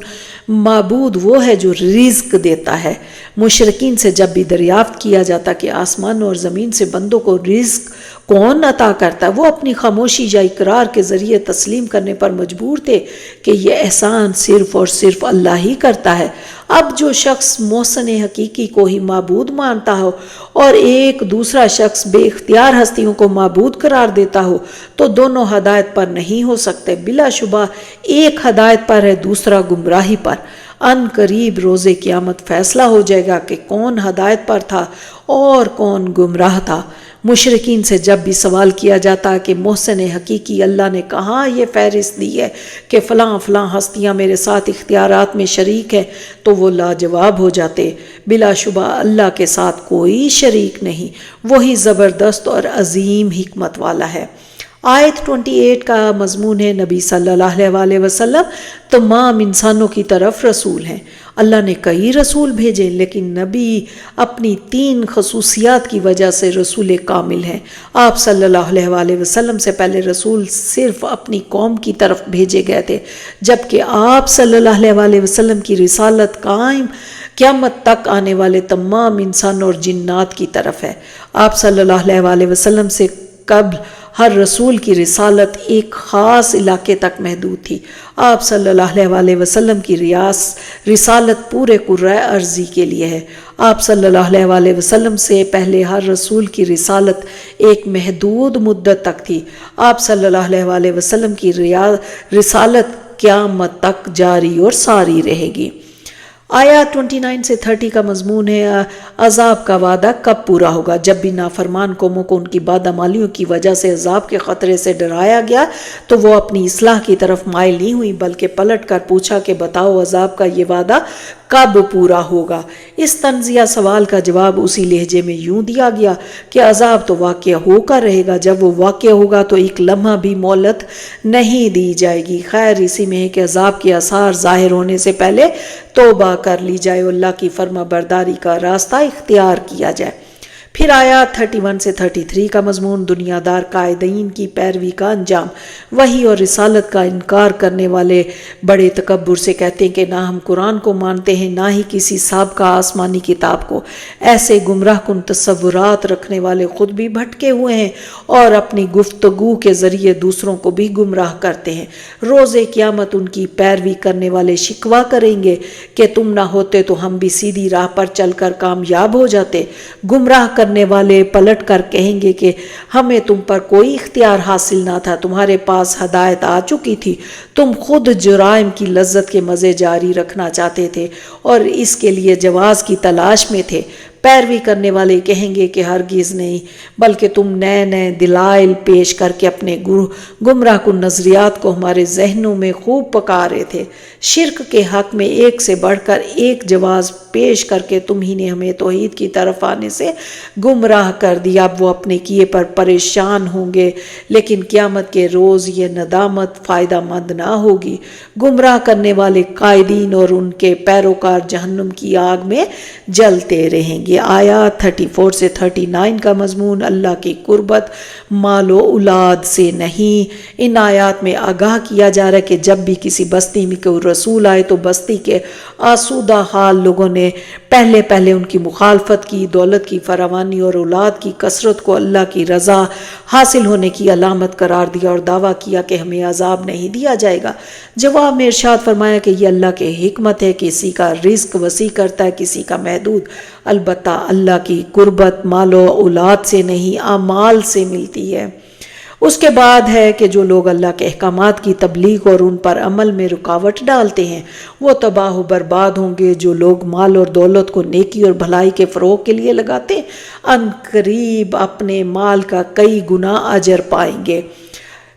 معبود وہ ہے جو رزق دیتا ہے۔ مشرکین سے جب بھی دریافت کیا جاتا کہ آسمان اور زمین سے بندوں کو رزق کون عطا کرتا ہے، وہ اپنی خاموشی یا اقرار کے ذریعے تسلیم کرنے پر مجبور تھے کہ یہ احسان صرف اور صرف اللہ ہی کرتا ہے۔ اب جو شخص محسن حقیقی کو ہی معبود مانتا ہو اور ایک دوسرا شخص بے اختیار ہستیوں کو معبود قرار دیتا ہو تو دونوں ہدایت پر نہیں ہو سکتے۔ بلا شبہ ایک ہدایت پر ہے، دوسرا گمراہی پر۔ ان قریب روز قیامت فیصلہ ہو جائے گا کہ کون ہدایت پر تھا اور کون گمراہ تھا۔ مشرکین سے جب بھی سوال کیا جاتا کہ محسن حقیقی اللہ نے کہاں یہ فہرست دی ہے کہ فلاں فلاں ہستیاں میرے ساتھ اختیارات میں شریک ہیں، تو وہ لاجواب ہو جاتے۔ بلا شبہ اللہ کے ساتھ کوئی شریک نہیں، وہی زبردست اور عظیم حکمت والا ہے۔ آیت 28 کا مضمون ہے نبی صلی اللہ علیہ وسلم تمام انسانوں کی طرف رسول ہیں۔ اللہ نے کئی رسول بھیجے لیکن نبی اپنی 3 خصوصیات کی وجہ سے رسول کامل ہیں۔ آپ صلی اللہ علیہ وسلم سے پہلے رسول صرف اپنی قوم کی طرف بھیجے گئے تھے، جبکہ آپ صلی اللہ علیہ وسلم کی رسالت قیامت تک آنے والے تمام انسانوں اور جنات کی طرف ہے۔ آپ صلی اللہ علیہ وسلم سے قبل ہر رسول کی رسالت ایک خاص علاقے تک محدود تھی۔ آپ صلی اللہ علیہ وسلم کی رسالت پورے کرۂ ارضی کے لیے ہے۔ آپ صلی اللہ علیہ وسلم سے پہلے ہر رسول کی رسالت ایک محدود مدت تک تھی۔ آپ صلی اللہ علیہ وسلم کی رسالت قیامت تک جاری اور ساری رہے گی۔ آیات 29 سے 30 کا مضمون ہے عذاب کا وعدہ کب پورا ہوگا۔ جب بھی نافرمان قوموں کو ان کی بدعمالیوں کی وجہ سے عذاب کے خطرے سے ڈرایا گیا تو وہ اپنی اصلاح کی طرف مائل نہیں ہوئی، بلکہ پلٹ کر پوچھا کہ بتاؤ عذاب کا یہ وعدہ کب پورا ہوگا۔ اس طنزیہ سوال کا جواب اسی لہجے میں یوں دیا گیا کہ عذاب تو واقع ہو کر رہے گا، جب وہ واقع ہوگا تو ایک لمحہ بھی مہلت نہیں دی جائے گی۔ خیر اسی میں ہے کہ عذاب کے آثار ظاہر ہونے سے پہلے توبہ کر لی جائے اور اللہ کی فرما برداری کا راستہ اختیار کیا جائے۔ پھر آیات 31 سے 33 کا مضمون دنیا دار قائدین کی پیروی کا انجام۔ وحی اور رسالت کا انکار کرنے والے بڑے تکبر سے کہتے ہیں کہ نہ ہم قرآن کو مانتے ہیں نہ ہی کسی سابقہ آسمانی کتاب کو۔ ایسے گمراہ کن تصورات رکھنے والے خود بھی بھٹکے ہوئے ہیں اور اپنی گفتگو کے ذریعے دوسروں کو بھی گمراہ کرتے ہیں۔ روز قیامت ان کی پیروی کرنے والے شکوہ کریں گے کہ تم نہ ہوتے تو ہم بھی سیدھی راہ پر چل کر کامیاب ہو جاتے۔ گمراہ کرنے والے پلٹ کر کہیں گے کہ ہمیں تم پر کوئی اختیار حاصل نہ تھا، تمہارے پاس ہدایت آ چکی تھی، تم خود جرائم کی لذت کے مزے جاری رکھنا چاہتے تھے اور اس کے لیے جواز کی تلاش میں تھے۔ پیروی کرنے والے کہیں گے کہ ہرگز نہیں، بلکہ تم نئے نئے دلائل پیش کر کے اپنے گمراہ کن نظریات کو ہمارے ذہنوں میں خوب پکا رہے تھے۔ شرک کے حق میں ایک سے بڑھ کر ایک جواز پیش کر کے تم ہی نے ہمیں توحید کی طرف آنے سے گمراہ کر دیا۔ اب وہ اپنے کیے پر پریشان ہوں گے، لیکن قیامت کے روز یہ ندامت فائدہ مند نہ ہوگی۔ گمراہ کرنے والے قائدین اور ان کے پیروکار جہنم کی آگ میں جلتے رہیں گے۔ آیات 34 سے 39 کا مضمون اللہ کی قربت مال و اولاد سے نہیں۔ ان آیات میں آگاہ کیا جا رہا ہے کہ جب بھی کسی بستی میں کوئی رسول آئے تو بستی کے آسودہ حال لوگوں نے پہلے ان کی مخالفت کی، دولت کی فراوانی اور اولاد کی کثرت کو اللہ کی رضا حاصل ہونے کی علامت قرار دیا اور دعویٰ کیا کہ ہمیں عذاب نہیں دیا جائے گا۔ جواب میں ارشاد فرمایا کہ یہ اللہ کے حکمت ہے، کسی کا رزق وسیع کرتا ہے، کسی کا محدود۔ البتہ اللہ کی قربت مال و اولاد سے نہیں اعمال سے ملتی ہے۔ اس کے بعد ہے کہ جو لوگ اللہ کے احکامات کی تبلیغ اور ان پر عمل میں رکاوٹ ڈالتے ہیں وہ تباہ و برباد ہوں گے۔ جو لوگ مال اور دولت کو نیکی اور بھلائی کے فروغ کے لیے لگاتے ہیں ان قریب اپنے مال کا کئی گنا اجر پائیں گے۔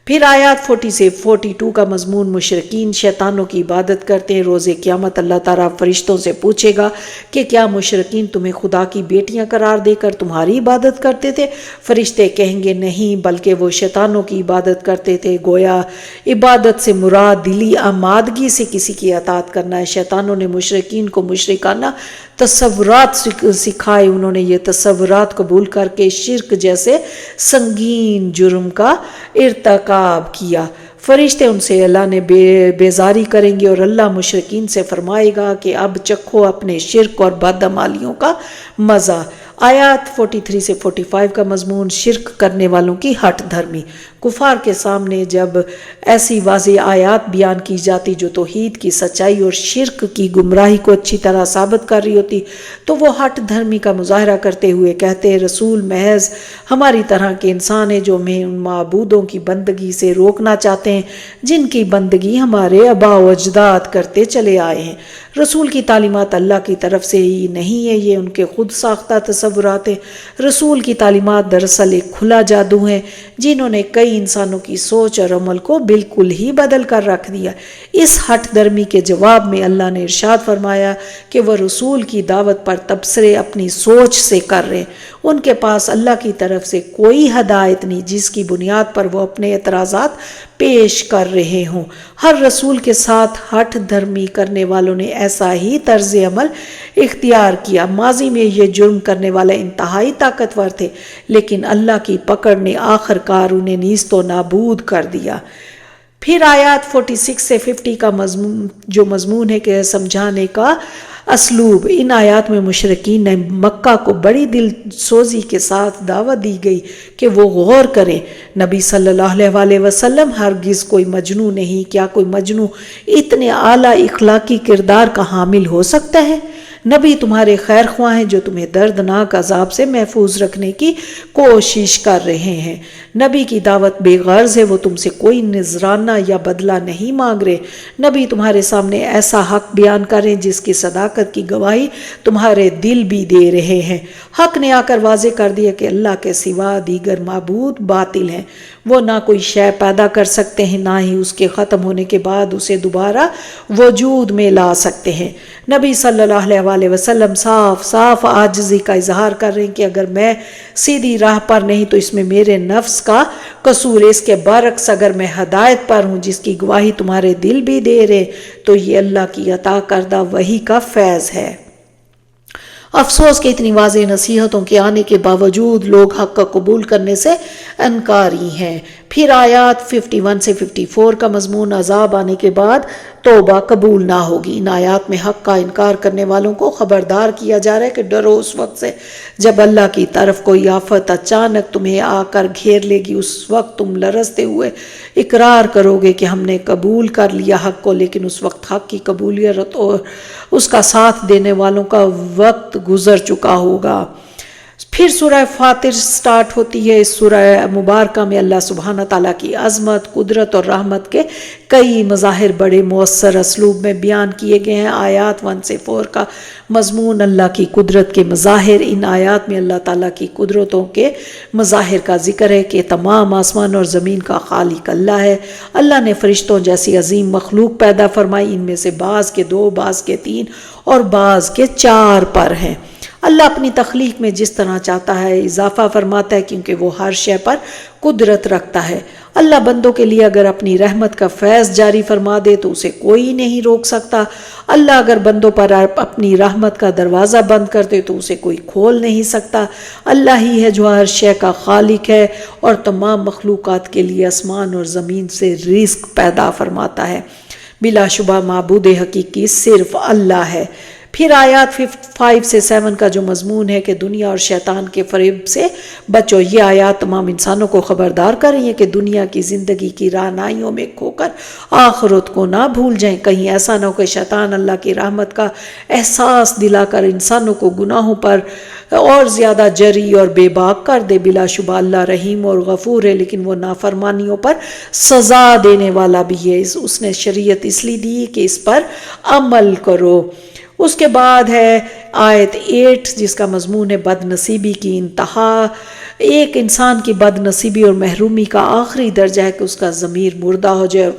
پھر آیات 40 سے 42 کا مضمون مشرکین شیطانوں کی عبادت کرتے ہیں۔ روز قیامت اللہ تعالیٰ فرشتوں سے پوچھے گا کہ کیا مشرکین تمہیں خدا کی بیٹیاں قرار دے کر تمہاری عبادت کرتے تھے؟ فرشتے کہیں گے نہیں، بلکہ وہ شیطانوں کی عبادت کرتے تھے۔ گویا عبادت سے مراد دلی آمادگی سے کسی کی اطاعت کرنا ہے۔ شیطانوں نے مشرکین کو مشرکانہ تصورات سکھائے، انہوں نے یہ تصورات قبول کر کے شرک جیسے سنگین جرم کا ارتکاب کیا۔ فرشتے ان سے اللہ نے بیزاری کریں گے اور اللہ مشرکین سے فرمائے گا کہ اب چکھو اپنے شرک اور بدعمالیوں کا مزہ۔ آیات 43 سے 45 کا مضمون شرک کرنے والوں کی ہٹ دھرمی۔ کفار کے سامنے جب ایسی واضح آیات بیان کی جاتی جو توحید کی سچائی اور شرک کی گمراہی کو اچھی طرح ثابت کر رہی ہوتی تو وہ ہٹ دھرمی کا مظاہرہ کرتے ہوئے کہتے ہیں رسول محض ہماری طرح کے انسان ہیں جو ہمیں ان معبودوں کی بندگی سے روکنا چاہتے ہیں جن کی بندگی ہمارے آباء و اجداد کرتے چلے آئے ہیں۔ رسول کی تعلیمات اللہ کی طرف سے ہی نہیں ہے، یہ ان کے خود ساختہ تصورات ہیں۔ رسول کی تعلیمات دراصل ایک کھلا جادو ہیں جنہوں نے کئی انسانوں کی سوچ اور عمل کو بالکل ہی بدل کر رکھ دیا۔ اس ہٹ درمی کے جواب میں اللہ نے ارشاد فرمایا کہ وہ رسول کی دعوت پر تبصرے اپنی سوچ سے کر رہے ہیں۔ ان کے پاس اللہ کی طرف سے کوئی ہدایت نہیں جس کی بنیاد پر وہ اپنے اعتراضات پیش کر رہے ہوں۔ ہر رسول کے ساتھ ہٹ دھرمی کرنے والوں نے ایسا ہی طرز عمل اختیار کیا۔ ماضی میں یہ جرم کرنے والے انتہائی طاقتور تھے، لیکن اللہ کی پکڑ نے آخر کار انہیں نیست و نابود کر دیا۔ پھر آیات 46 سے 50 کا مضمون ہے کہ سمجھانے کا اسلوب۔ ان آیات میں مشرکین نے مکہ کو بڑی دل سوزی کے ساتھ دعوت دی گئی کہ وہ غور کریں۔ نبی صلی اللہ علیہ وسلم ہرگز کوئی مجنون نہیں، کیا کوئی مجنون اتنے اعلیٰ اخلاقی کردار کا حامل ہو سکتا ہے؟ نبی تمہارے خیر خواہ ہیں جو تمہیں دردناک عذاب سے محفوظ رکھنے کی کوشش کر رہے ہیں۔ نبی کی دعوت بے غرض ہے، وہ تم سے کوئی نذرانہ یا بدلہ نہیں مانگ رہے۔ نبی تمہارے سامنے ایسا حق بیان کریں جس کی صداقت کی گواہی تمہارے دل بھی دے رہے ہیں۔ حق نے آ کر واضح کر دیا کہ اللہ کے سوا دیگر معبود باطل ہیں، وہ نہ کوئی شے پیدا کر سکتے ہیں، نہ ہی اس کے ختم ہونے کے بعد اسے دوبارہ وجود میں لا سکتے ہیں۔ نبی صلی اللہ علیہ وسلم صاف صاف عاجزی کا اظہار کر رہے ہیں کہ اگر میں سیدھی راہ پر نہیں تو اس میں میرے نفس کا قصور ہے، اس کے برعکس اگر میں ہدایت پر ہوں جس کی گواہی تمہارے دل بھی دے رہے تو یہ اللہ کی عطا کردہ وحی کا فیض ہے۔ افسوس کہ اتنی واضح نصیحتوں کے آنے کے باوجود لوگ حق کا قبول کرنے سے انکاری ہیں۔ پھر آیات 51 سے 54 کا مضمون، عذاب آنے کے بعد توبہ قبول نہ ہوگی۔ ان آیات میں حق کا انکار کرنے والوں کو خبردار کیا جا رہا ہے کہ ڈرو اس وقت سے جب اللہ کی طرف کوئی آفت اچانک تمہیں آ کر گھیر لے گی۔ اس وقت تم لرزتے ہوئے اقرار کرو گے کہ ہم نے قبول کر لیا حق کو، لیکن اس وقت حق کی قبولیت اور اس کا ساتھ دینے والوں کا وقت گزر چکا ہوگا۔ پھر سورہ فاطر سٹارٹ ہوتی ہے۔ اس سورہ مبارکہ میں اللہ سبحانہ تعالیٰ کی عظمت، قدرت اور رحمت کے کئی مظاہر بڑے مؤثر اسلوب میں بیان کیے گئے ہیں۔ آیات 1 سے 4 کا مضمون اللہ کی قدرت کے مظاہر۔ ان آیات میں اللہ تعالیٰ کی قدرتوں کے مظاہر کا ذکر ہے کہ تمام آسمان اور زمین کا خالق اللہ ہے۔ اللہ نے فرشتوں جیسی عظیم مخلوق پیدا فرمائی، ان میں سے بعض کے 2، بعض کے 3 اور بعض کے 4 پر ہیں۔ اللہ اپنی تخلیق میں جس طرح چاہتا ہے اضافہ فرماتا ہے کیونکہ وہ ہر شے پر قدرت رکھتا ہے۔ اللہ بندوں کے لیے اگر اپنی رحمت کا فیض جاری فرما دے تو اسے کوئی نہیں روک سکتا۔ اللہ اگر بندوں پر اپنی رحمت کا دروازہ بند کر دے تو اسے کوئی کھول نہیں سکتا۔ اللہ ہی ہے جو ہر شے کا خالق ہے اور تمام مخلوقات کے لیے آسمان اور زمین سے رزق پیدا فرماتا ہے۔ بلا شبہ معبود حقیقی صرف اللہ ہے۔ پھر آیات 5 سے 7 کا جو مضمون ہے کہ دنیا اور شیطان کے فریب سے بچو۔ یہ آیات تمام انسانوں کو خبردار کر رہی ہیں کہ دنیا کی زندگی کی رہنائیوں میں کھو کر آخرت کو نہ بھول جائیں۔ کہیں ایسا نہ ہو کہ شیطان اللہ کی رحمت کا احساس دلا کر انسانوں کو گناہوں پر اور زیادہ جری اور بے باک کر دے۔ بلا شبہ اللہ رحیم اور غفور ہے، لیکن وہ نافرمانیوں پر سزا دینے والا بھی ہے۔ اس نے شریعت اس لیے دی کہ اس پر عمل کرو۔ اس کے بعد ہے آیت 8 جس کا مضمون ہے بد نصیبی کی انتہا۔ ایک انسان کی بد نصیبی اور محرومی کا آخری درجہ ہے کہ اس کا ضمیر مردہ ہو جائے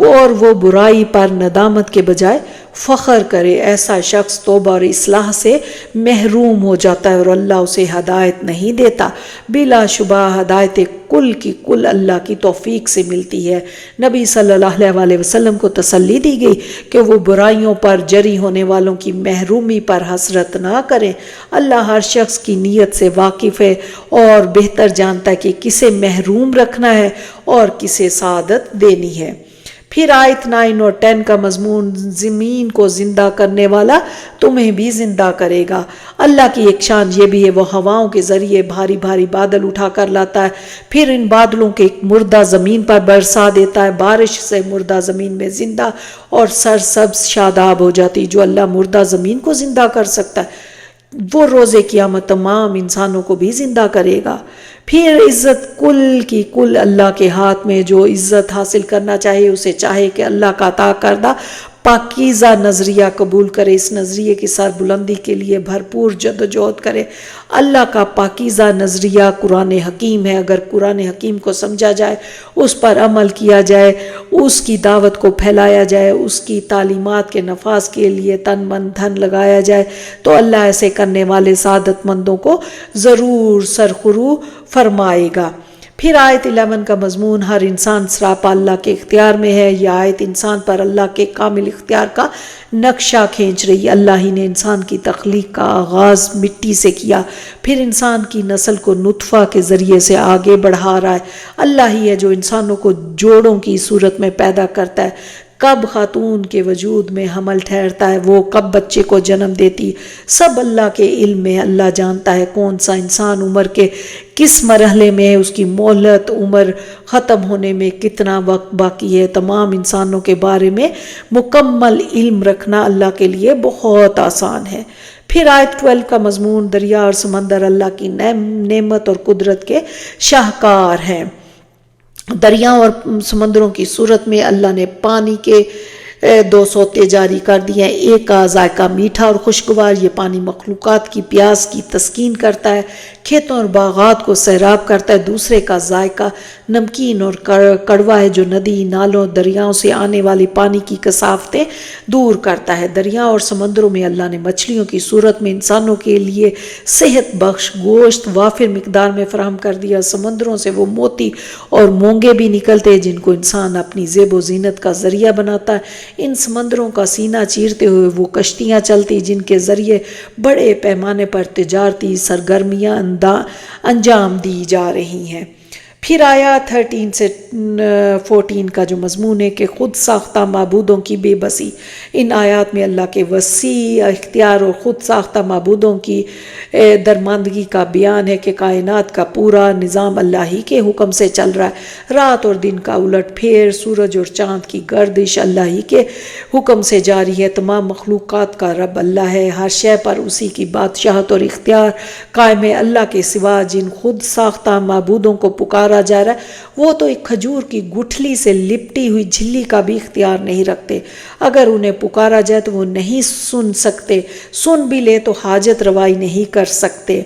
اور وہ برائی پر ندامت کے بجائے فخر کرے۔ ایسا شخص توبہ اور اصلاح سے محروم ہو جاتا ہے اور اللہ اسے ہدایت نہیں دیتا۔ بلا شبہ ہدایت کل کی کل اللہ کی توفیق سے ملتی ہے۔ نبی صلی اللہ علیہ وسلم کو تسلی دی گئی کہ وہ برائیوں پر جری ہونے والوں کی محرومی پر حسرت نہ کریں۔ اللہ ہر شخص کی نیت سے واقف ہے اور بہتر جانتا ہے کہ کسے محروم رکھنا ہے اور کسے سعادت دینی ہے۔ پھر آیت 9 اور 10 کا مضمون زمین کو زندہ کرنے والا تمہیں بھی زندہ کرے گا۔ اللہ کی ایک شان یہ بھی ہے وہ ہواؤں کے ذریعے بھاری بھاری بادل اٹھا کر لاتا ہے، پھر ان بادلوں کے ایک مردہ زمین پر برسا دیتا ہے۔ بارش سے مردہ زمین میں زندہ اور سرسبز شاداب ہو جاتی۔ جو اللہ مردہ زمین کو زندہ کر سکتا ہے وہ روز قیامت تمام انسانوں کو بھی زندہ کرے گا۔ پھر عزت کل کی کل اللہ کے ہاتھ میں، جو عزت حاصل کرنا چاہے اسے چاہے کہ اللہ کا عطا کردہ پاکیزہ نظریہ قبول کرے، اس نظریے کی سربلندی کے لیے بھرپور جدوجہد کرے۔ اللہ کا پاکیزہ نظریہ قرآن حکیم ہے۔ اگر قرآن حکیم کو سمجھا جائے، اس پر عمل کیا جائے، اس کی دعوت کو پھیلایا جائے، اس کی تعلیمات کے نفاذ کے لیے تن من دھن لگایا جائے تو اللہ ایسے کرنے والے سعادت مندوں کو ضرور سرخرو فرمائے گا۔ پھر آیت 11 کا مضمون ہر انسان سراپا اللہ کے اختیار میں ہے۔ یہ آیت انسان پر اللہ کے کامل اختیار کا نقشہ کھینچ رہی ہے۔ اللہ ہی نے انسان کی تخلیق کا آغاز مٹی سے کیا، پھر انسان کی نسل کو نطفہ کے ذریعے سے آگے بڑھا رہا ہے۔ اللہ ہی ہے جو انسانوں کو جوڑوں کی صورت میں پیدا کرتا ہے، کب خاتون کے وجود میں حمل ٹھہرتا ہے، وہ کب بچے کو جنم دیتی، سب اللہ کے علم میں۔ اللہ جانتا ہے کون سا انسان عمر کے کس مرحلے میں ہے، اس کی مہلت عمر ختم ہونے میں کتنا وقت باقی ہے۔ تمام انسانوں کے بارے میں مکمل علم رکھنا اللہ کے لیے بہت آسان ہے۔ پھر آیت 12 کا مضمون دریا اور سمندر اللہ کی نعمت اور قدرت کے شاہکار ہیں۔ دریاؤں اور سمندروں کی صورت میں اللہ نے پانی کے 2 سوتے جاری کر دیے ہیں۔ ایک کا ذائقہ میٹھا اور خوشگوار، یہ پانی مخلوقات کی پیاس کی تسکین کرتا ہے، کھیتوں اور باغات کو سیراب کرتا ہے۔ دوسرے کا ذائقہ نمکین اور کڑوا ہے، جو ندی، نالوں، دریاؤں سے آنے والی پانی کی کثافتیں دور کرتا ہے۔ دریاؤں اور سمندروں میں اللہ نے مچھلیوں کی صورت میں انسانوں کے لیے صحت بخش گوشت وافر مقدار میں فراہم کر دیا۔ سمندروں سے وہ موتی اور مونگے بھی نکلتے ہیں جن کو انسان اپنی زیب و زینت کا ذریعہ بناتا ہے۔ ان سمندروں کا سینہ چیرتے ہوئے وہ کشتیاں چلتی جن کے ذریعے بڑے پیمانے پر تجارتی سرگرمیاں انجام دی جا رہی ہیں۔ پھر آیات 13 سے 14 کا جو مضمون ہے کہ خود ساختہ معبودوں کی بے بسی۔ ان آیات میں اللہ کے وسیع اختیار اور خود ساختہ معبودوں کی درماندگی کا بیان ہے کہ کائنات کا پورا نظام اللہ ہی کے حکم سے چل رہا ہے۔ رات اور دن کا الٹ پھیر، سورج اور چاند کی گردش اللہ ہی کے حکم سے جاری ہے۔ تمام مخلوقات کا رب اللہ ہے، ہر شے پر اسی کی بادشاہت اور اختیار قائم ہے۔ اللہ کے سوا جن خود ساختہ معبودوں کو پکارا جا رہا ہے وہ تو ایک کھجور کی گٹھلی سے لپٹی ہوئی جھلی کا بھی اختیار نہیں رکھتے۔ اگر انہیں پکارا جائے تو وہ نہیں سن سکتے، سن بھی لے تو حاجت روائی نہیں کر سکتے۔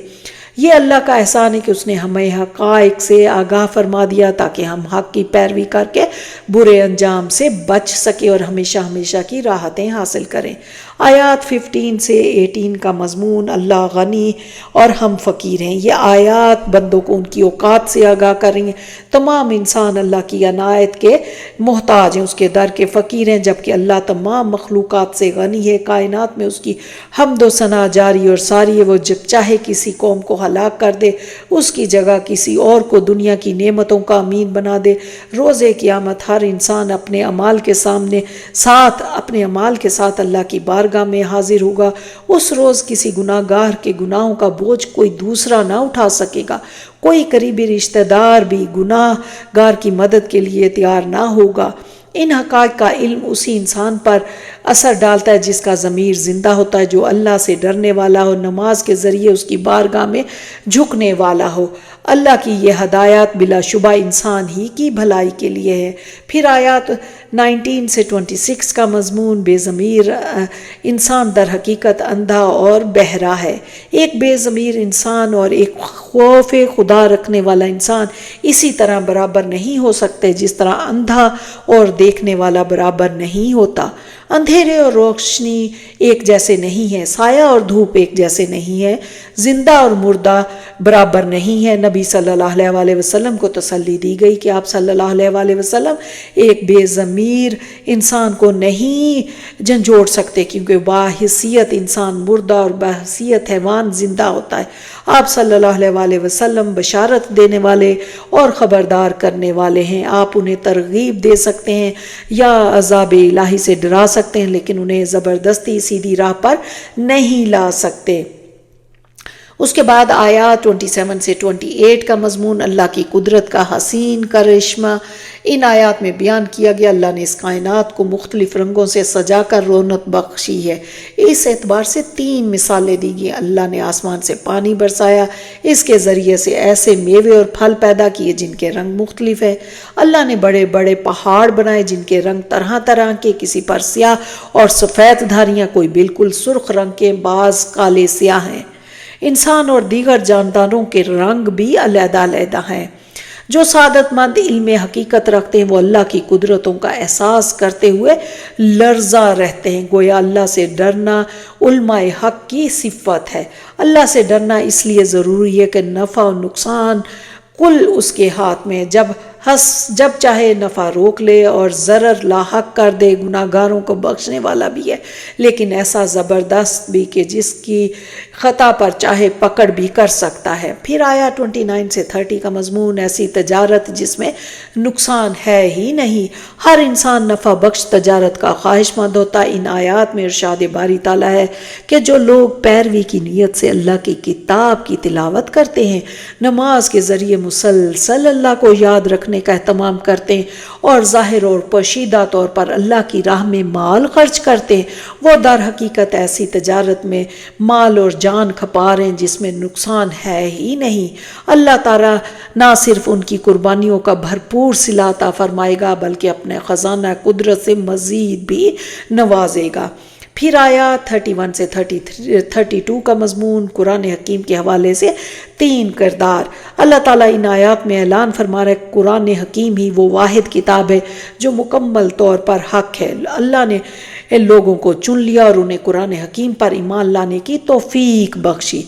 یہ اللہ کا احسان ہے کہ اس نے ہمیں حقائق سے آگاہ فرما دیا تاکہ ہم حق کی پیروی کر کے برے انجام سے بچ سکیں اور ہمیشہ ہمیشہ کی راحتیں حاصل کریں۔ آیات 15 سے 18 کا مضمون اللہ غنی اور ہم فقیر ہیں۔ یہ آیات بندوں کو ان کی اوقات سے آگاہ کر رہی ہیں۔ تمام انسان اللہ کی عنایت کے محتاج ہیں، اس کے در کے فقیر ہیں، جبکہ اللہ تمام مخلوقات سے غنی ہے۔ کائنات میں اس کی حمد و ثنا جاری اور ساری ہے۔ وہ جب چاہے کسی قوم کو ہلاک کر دے، اس کی جگہ کسی اور کو دنیا کی نعمتوں کا امین بنا دے۔ روز قیامت ہر انسان اپنے اعمال کے ساتھ اللہ کی بارگاہ میں حاضر ہوگا۔ اس روز کسی گناہ گار کے گناہوں کا بوجھ کوئی دوسرا نہ اٹھا سکے گا۔ کوئی قریبی رشتہ دار بھی گناہ گار کی مدد کے لیے تیار نہ ہوگا۔ ان حقائق کا علم اسی انسان پر اثر ڈالتا ہے جس کا ضمیر زندہ ہوتا ہے، جو اللہ سے ڈرنے والا ہو، نماز کے ذریعے اس کی بارگاہ میں جھکنے والا ہو۔ اللہ کی یہ ہدایات بلا شبہ انسان ہی کی بھلائی کے لیے ہے۔ پھر آیات 19 سے 26 کا مضمون بے ضمیر انسان در حقیقت اندھا اور بہرا ہے۔ ایک بے ضمیر انسان اور ایک خوف خدا رکھنے والا انسان اسی طرح برابر نہیں ہو سکتے جس طرح اندھا اور دیکھنے والا برابر نہیں ہوتا۔ اندھیرے اور روشنی ایک جیسے نہیں ہیں، سایہ اور دھوپ ایک جیسے نہیں ہیں، زندہ اور مردہ برابر نہیں ہے۔ نبی صلی اللہ علیہ وسلم کو تسلی دی گئی کہ آپ صلی اللہ علیہ وسلم ایک بے ضمیر انسان کو نہیں جھنجھوڑ سکتے، کیونکہ باحیثیت انسان مردہ اور باحیثیت حیوان زندہ ہوتا ہے۔ آپ صلی اللہ علیہ وسلم بشارت دینے والے اور خبردار کرنے والے ہیں۔ آپ انہیں ترغیب دے سکتے ہیں یا عذاب الہی سے ڈرا سکتے ہیں، لیکن انہیں زبردستی سیدھی راہ پر نہیں لا سکتے۔ اس کے بعد آیات 27 سے 28 کا مضمون اللہ کی قدرت کا حسین کرشمہ۔ ان آیات میں بیان کیا گیا اللہ نے اس کائنات کو مختلف رنگوں سے سجا کر رونق بخشی ہے۔ اس اعتبار سے 3 مثالیں دی گئی۔ اللہ نے آسمان سے پانی برسایا، اس کے ذریعے سے ایسے میوے اور پھل پیدا کیے جن کے رنگ مختلف ہیں۔ اللہ نے بڑے بڑے پہاڑ بنائے جن کے رنگ طرح طرح کے، کسی پر سیاہ اور سفید دھاریاں، کوئی بالکل سرخ رنگ کے، بعض کالے سیاہ ہیں۔ انسان اور دیگر جانداروں کے رنگ بھی علیحدہ علیحدہ ہیں۔ جو سعادت مند علم حقیقت رکھتے ہیں وہ اللہ کی قدرتوں کا احساس کرتے ہوئے لرزہ رہتے ہیں۔ گویا اللہ سے ڈرنا علماء حق کی صفت ہے۔ اللہ سے ڈرنا اس لیے ضروری ہے کہ نفع و نقصان کل اس کے ہاتھ میں، جب چاہے نفع روک لے اور ضرر لاحق کر دے۔ گناہ گاروں کو بخشنے والا بھی ہے، لیکن ایسا زبردست بھی کہ جس کی خطا پر چاہے پکڑ بھی کر سکتا ہے۔ پھر آیا 29 سے 30 کا مضمون، ایسی تجارت جس میں نقصان ہے ہی نہیں، ہر انسان نفع بخش تجارت کا خواہش مند ہوتا ہے۔ ان آیات میں ارشاد باری تعالیٰ ہے کہ جو لوگ پیروی کی نیت سے اللہ کی کتاب کی تلاوت کرتے ہیں، نماز کے ذریعے مسلسل اللہ کو یاد رکھنے کا اہتمام کرتے ہیں اور ظاہر اور پوشیدہ طور پر اللہ کی راہ میں مال خرچ کرتے ہیں، وہ در حقیقت ایسی تجارت میں مال اور جان کھپا رہے ہیں جس میں نقصان ہے ہی نہیں۔ اللہ تعالیٰ نہ صرف ان کی قربانیوں کا بھرپور صلہ عطا فرمائے گا بلکہ اپنے خزانہ قدرت سے مزید بھی نوازے گا۔ پھر آیا 31 سے 32 کا مضمون، قرآن حکیم کے حوالے سے 3 کردار۔ اللہ تعالیٰ ان آیات میں اعلان فرما رہا ہے قرآن حکیم ہی وہ واحد کتاب ہے جو مکمل طور پر حق ہے۔ اللہ نے لوگوں کو چن لیا اور انہیں قرآن حکیم پر ایمان لانے کی توفیق بخشی۔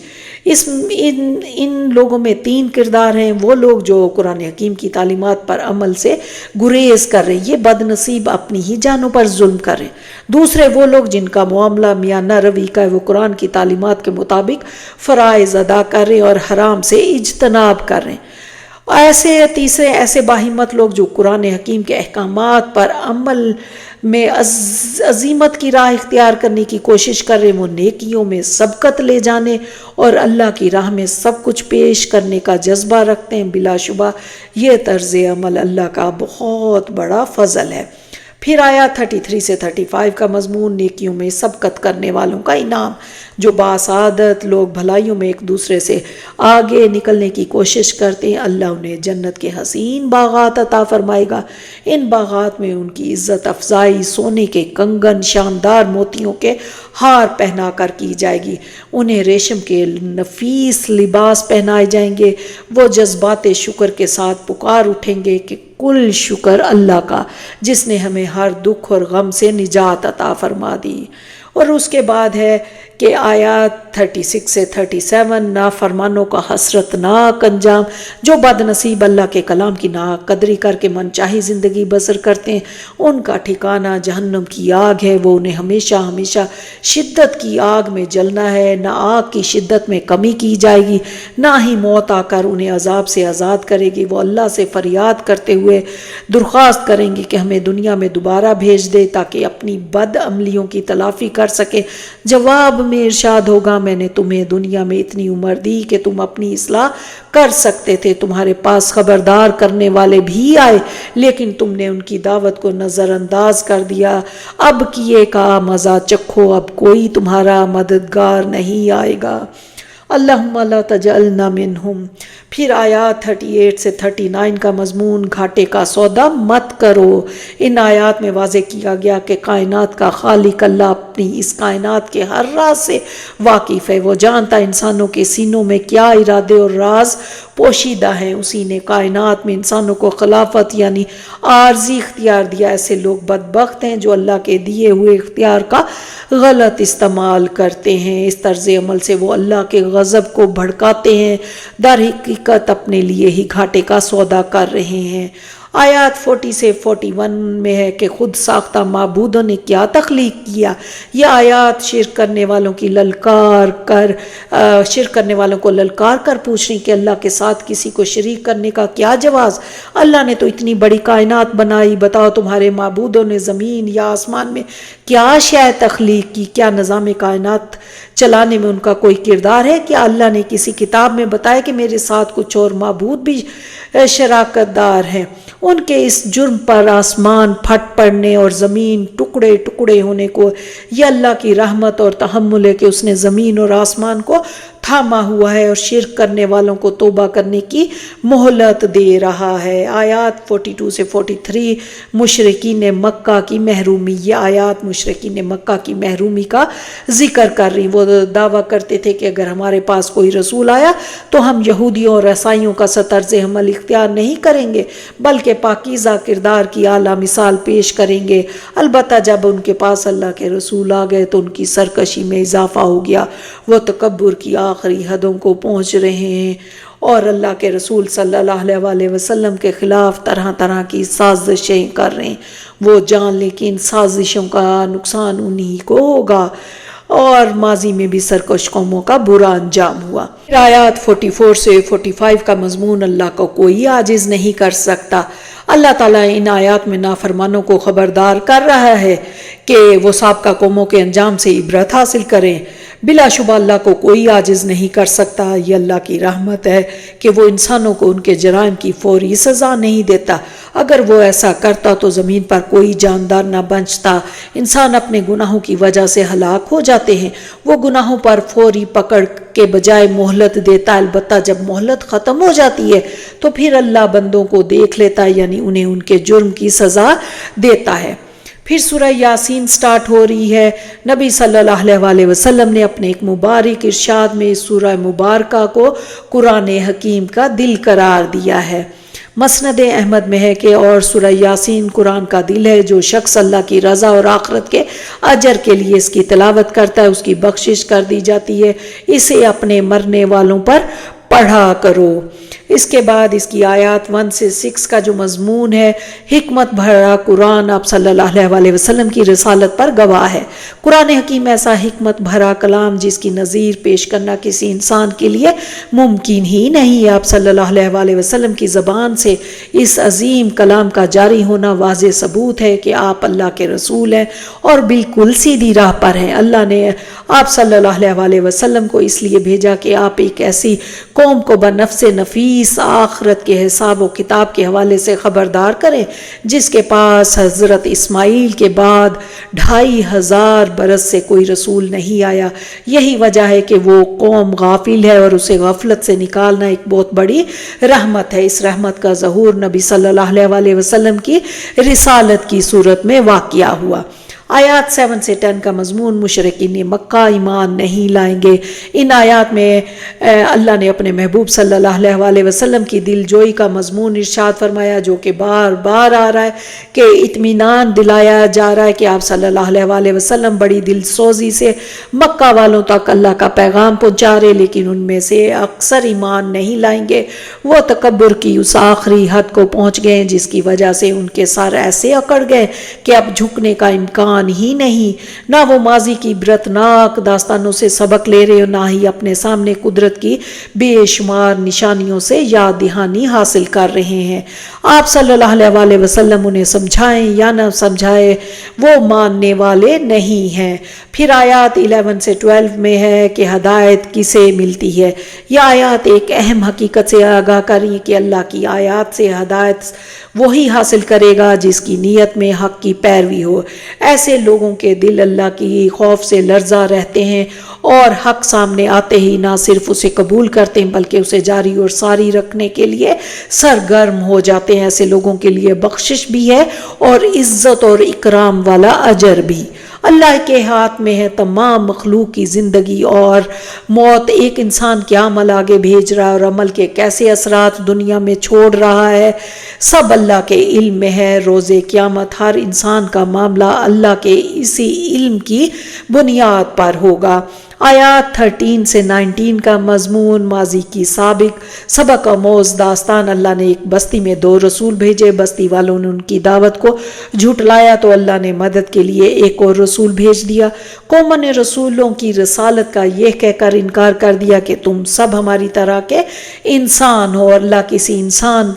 ان لوگوں میں 3 کردار ہیں، وہ لوگ جو قرآن حکیم کی تعلیمات پر عمل سے گریز کر رہے، یہ بد نصیب اپنی ہی جانوں پر ظلم کر رہے۔ دوسرے وہ لوگ جن کا معاملہ میانہ روی کا ہے، وہ قرآن کی تعلیمات کے مطابق فرائض ادا کر رہے اور حرام سے اجتناب کر رہے۔ تیسرے ایسے باہمت لوگ جو قرآن حکیم کے احکامات پر عمل میں عزیمت کی راہ اختیار کرنے کی کوشش کر رہے، وہ نیکیوں میں سبقت لے جانے اور اللہ کی راہ میں سب کچھ پیش کرنے کا جذبہ رکھتے ہیں۔ بلا شبہ یہ طرز عمل اللہ کا بہت بڑا فضل ہے۔ پھر آیا 33 سے 35 کا مضمون، نیکیوں میں سبقت کرنے والوں کا انعام۔ جو باسعادت لوگ بھلائیوں میں ایک دوسرے سے آگے نکلنے کی کوشش کرتے ہیں، اللہ انہیں جنت کے حسین باغات عطا فرمائے گا۔ ان باغات میں ان کی عزت افزائی سونے کے کنگن، شاندار موتیوں کے ہار پہنا کر کی جائے گی، انہیں ریشم کے نفیس لباس پہنائے جائیں گے۔ وہ جذبات شکر کے ساتھ پکار اٹھیں گے کہ کل شکر اللہ کا جس نے ہمیں ہر دکھ اور غم سے نجات عطا فرما دی۔ اور اس کے بعد ہے کہ آیات 36 سے 37، نافرمانوں کا حسرتناک انجام، جو بد نصیب اللہ کے کلام کی ناقدری کر کے من چاہی زندگی بسر کرتے ہیں، ان کا ٹھکانہ جہنم کی آگ ہے، وہ انہیں ہمیشہ ہمیشہ شدت کی آگ میں جلنا ہے، نہ آگ کی شدت میں کمی کی جائے گی، نہ ہی موت آ کر انہیں عذاب سے آزاد کرے گی۔ وہ اللہ سے فریاد کرتے ہوئے درخواست کریں گے کہ ہمیں دنیا میں دوبارہ بھیج دے تاکہ اپنی بد عملیوں کی تلافی کر سکے۔ جواب میں ارشاد ہوگا، میں نے تمہیں دنیا میں اتنی عمر دی کہ تم اپنی اصلاح کر سکتے تھے، تمہارے پاس خبردار کرنے والے بھی آئے لیکن تم نے ان کی دعوت کو نظر انداز کر دیا۔ اب کیے کا مزہ چکھو، اب کوئی تمہارا مددگار نہیں آئے گا۔ اللہم لا تجعلنا منہم۔ پھر آیات 38 سے 39 کا مضمون، گھاٹے کا سودا مت کرو۔ ان آیات میں واضح کیا گیا کہ کائنات کا خالق اللہ اپنی اس کائنات کے ہر راز سے واقف ہے، وہ جانتا ہے انسانوں کے سینوں میں کیا ارادے اور راز پوشیدہ ہیں۔ اسی نے کائنات میں انسانوں کو خلافت یعنی عارضی اختیار دیا۔ ایسے لوگ بدبخت ہیں جو اللہ کے دیے ہوئے اختیار کا غلط استعمال کرتے ہیں۔ اس طرز عمل سے وہ اللہ کے غضب کو بھڑکاتے ہیں، در حقیقت اپنے لیے ہی گھاٹے کا سودا کر رہے ہیں۔ آیات 40 سے 41 میں ہے کہ خود ساختہ معبودوں نے کیا تخلیق کیا۔ یہ آیات شرک کرنے والوں کو للکار کر پوچھ رہی کہ اللہ کے ساتھ کسی کو شریک کرنے کا کیا جواز؟ اللہ نے تو اتنی بڑی کائنات بنائی، بتاؤ تمہارے معبودوں نے زمین یا آسمان میں کیا شے تخلیق کی؟ کیا نظام کائنات چلانے میں ان کا کوئی کردار ہے؟ کیا اللہ نے کسی کتاب میں بتایا کہ میرے ساتھ کچھ اور معبود بھی شراکت دار ہیں؟ ان کے اس جرم پر آسمان پھٹ پڑنے اور زمین ٹکڑے ٹکڑے ہونے کو یہ اللہ کی رحمت اور تحمل ہے کہ اس نے زمین اور آسمان کو تھاما ہوا ہے اور شرک کرنے والوں کو توبہ کرنے کی مہلت دے رہا ہے۔ آیات 42 سے 43 مشرکین مکہ کی محرومی۔ یہ آیات مشرکین مکہ کی محرومی کا ذکر کر رہی۔ وہ دعویٰ کرتے تھے کہ اگر ہمارے پاس کوئی رسول آیا تو ہم یہودیوں اور عیسائیوں کا طرز عمل اختیار نہیں کریں گے بلکہ پاکیزہ کردار کی اعلیٰ مثال پیش کریں گے۔ البتہ جب ان کے پاس اللہ کے رسول آ گئے تو ان کی سرکشی میں اضافہ ہو گیا، وہ تکبر کی آخری حدوں کو پہنچ رہے ہیں اور اللہ کے رسول صلی اللہ علیہ وسلم کے خلاف طرح طرح کی سازشیں کر رہے ہیں۔ وہ جان لیں کہ ان سازشوں کا نقصان انہی کو ہوگا۔ اور ماضی میں بھی سرکش قوموں کا برا انجام ہوا۔ آیات 44 سے 45 کا مضمون اللہ کو کوئی عاجز نہیں کر سکتا۔ اللہ تعالیٰ ان آیات میں نافرمانوں کو خبردار کر رہا ہے کہ وہ سابقہ قوموں کے انجام سے عبرت حاصل کریں۔ بلا شبہ اللہ کو کوئی عاجز نہیں کر سکتا۔ یہ اللہ کی رحمت ہے کہ وہ انسانوں کو ان کے جرائم کی فوری سزا نہیں دیتا۔ اگر وہ ایسا کرتا تو زمین پر کوئی جاندار نہ بچتا۔ انسان اپنے گناہوں کی وجہ سے ہلاک ہو جاتے ہیں۔ وہ گناہوں پر فوری پکڑ کے بجائے مہلت دیتا، البتہ جب مہلت ختم ہو جاتی ہے تو پھر اللہ بندوں کو دیکھ لیتا ہے، یعنی انہیں ان کے جرم کی سزا دیتا ہے۔ پھر سورہ یاسین سٹارٹ ہو رہی ہے۔ نبی صلی اللہ علیہ وسلم نے اپنے ایک مبارک ارشاد میں اس سورہ مبارکہ کو قرآن حکیم کا دل قرار دیا ہے۔ مسند احمد میں ہے کہ اور سورہ یاسین قرآن کا دل ہے، جو شخص اللہ کی رضا اور آخرت کے اجر کے لیے اس کی تلاوت کرتا ہے اس کی بخشش کر دی جاتی ہے، اسے اپنے مرنے والوں پر پڑھا کرو۔ اس کے بعد اس کی آیات 1 سے 6 کا جو مضمون ہے، حکمت بھرا قرآن آپ صلی اللہ علیہ وسلم کی رسالت پر گواہ ہے۔ قرآن حکیم ایسا حکمت بھرا کلام جس کی نظیر پیش کرنا کسی انسان کے لیے ممکن ہی نہیں ہے۔ آپ صلی اللہ علیہ وسلم کی زبان سے اس عظیم کلام کا جاری ہونا واضح ثبوت ہے کہ آپ اللہ کے رسول ہیں اور بالکل سیدھی راہ پر ہیں۔ اللہ نے آپ صلی اللہ علیہ وسلم کو اس لیے بھیجا کہ آپ ایک ایسی قوم کو بنفس نفیس آخرت کے حساب و کتاب کے حوالے سے خبردار کریں جس کے پاس حضرت اسماعیل کے بعد 2500 برس سے کوئی رسول نہیں آیا۔ یہی وجہ ہے کہ وہ قوم غافل ہے اور اسے غفلت سے نکالنا ایک بہت بڑی رحمت ہے۔ اس رحمت کا ظہور نبی صلی اللہ علیہ وسلم کی رسالت کی صورت میں واقع ہوا۔ آیات 7 سے 10 کا مضمون مشرکین مکہ ایمان نہیں لائیں گے۔ ان آیات میں اللہ نے اپنے محبوب صلی اللہ علیہ وسلم کی دل جوئی کا مضمون ارشاد فرمایا، جو کہ بار بار آ رہا ہے کہ اطمینان دلایا جا رہا ہے کہ آپ صلی اللہ علیہ وسلم بڑی دل سوزی سے مکہ والوں تک اللہ کا پیغام پہنچا رہے، لیکن ان میں سے اکثر ایمان نہیں لائیں گے۔ وہ تکبر کی اس آخری حد کو پہنچ گئے جس کی وجہ سے ان کے سر ایسے اکڑ گئے کہ اب جھکنے کا امکان ہی نہیں۔ نہ وہ ماضی کی عبرتناک داستانوں سے سبق لے رہے اور نہ ہی اپنے سامنے قدرت کی بے شمار نشانیوں سے یاد دہانی حاصل کر رہے ہیں۔ آپ صلی اللہ علیہ وسلم انہیں سمجھائیں یا نہ سمجھائیں، وہ ماننے والے نہیں ہیں۔ پھر آیات 11 سے 12 میں ہے کہ ہدایت کسے ملتی ہے۔ یہ آیات ایک اہم حقیقت سے آگاہ کری کہ اللہ کی آیات سے ہدایت وہی حاصل کرے گا جس کی نیت میں حق کی پیروی ہو۔ ایسے لوگوں کے دل اللہ کی خوف سے لرزا رہتے ہیں اور حق سامنے آتے ہی نہ صرف اسے قبول کرتے ہیں بلکہ اسے جاری اور ساری رکھنے کے لیے سرگرم ہو جاتے ہیں۔ ایسے لوگوں کے لیے بخشش بھی ہے اور عزت اور اکرام والا اجر بھی۔ اللہ کے ہاتھ میں ہے تمام مخلوق کی زندگی اور موت۔ ایک انسان کیا عمل آگے بھیج رہا ہے اور عمل کے کیسے اثرات دنیا میں چھوڑ رہا ہے، سب اللہ کے علم میں ہے۔ روز قیامت ہر انسان کا معاملہ اللہ کے اسی علم کی بنیاد پر ہوگا۔ آیات 13 سے 19 کا مضمون ماضی کی سبق آموز داستان۔ اللہ نے ایک بستی میں 2 رسول بھیجے، بستی والوں نے ان کی دعوت کو جھٹلایا تو اللہ نے مدد کے لیے ایک اور رسول بھیج دیا۔ قوموں نے رسولوں کی رسالت کا یہ کہہ کر انکار کر دیا کہ تم سب ہماری طرح کے انسان ہو، اللہ کسی انسان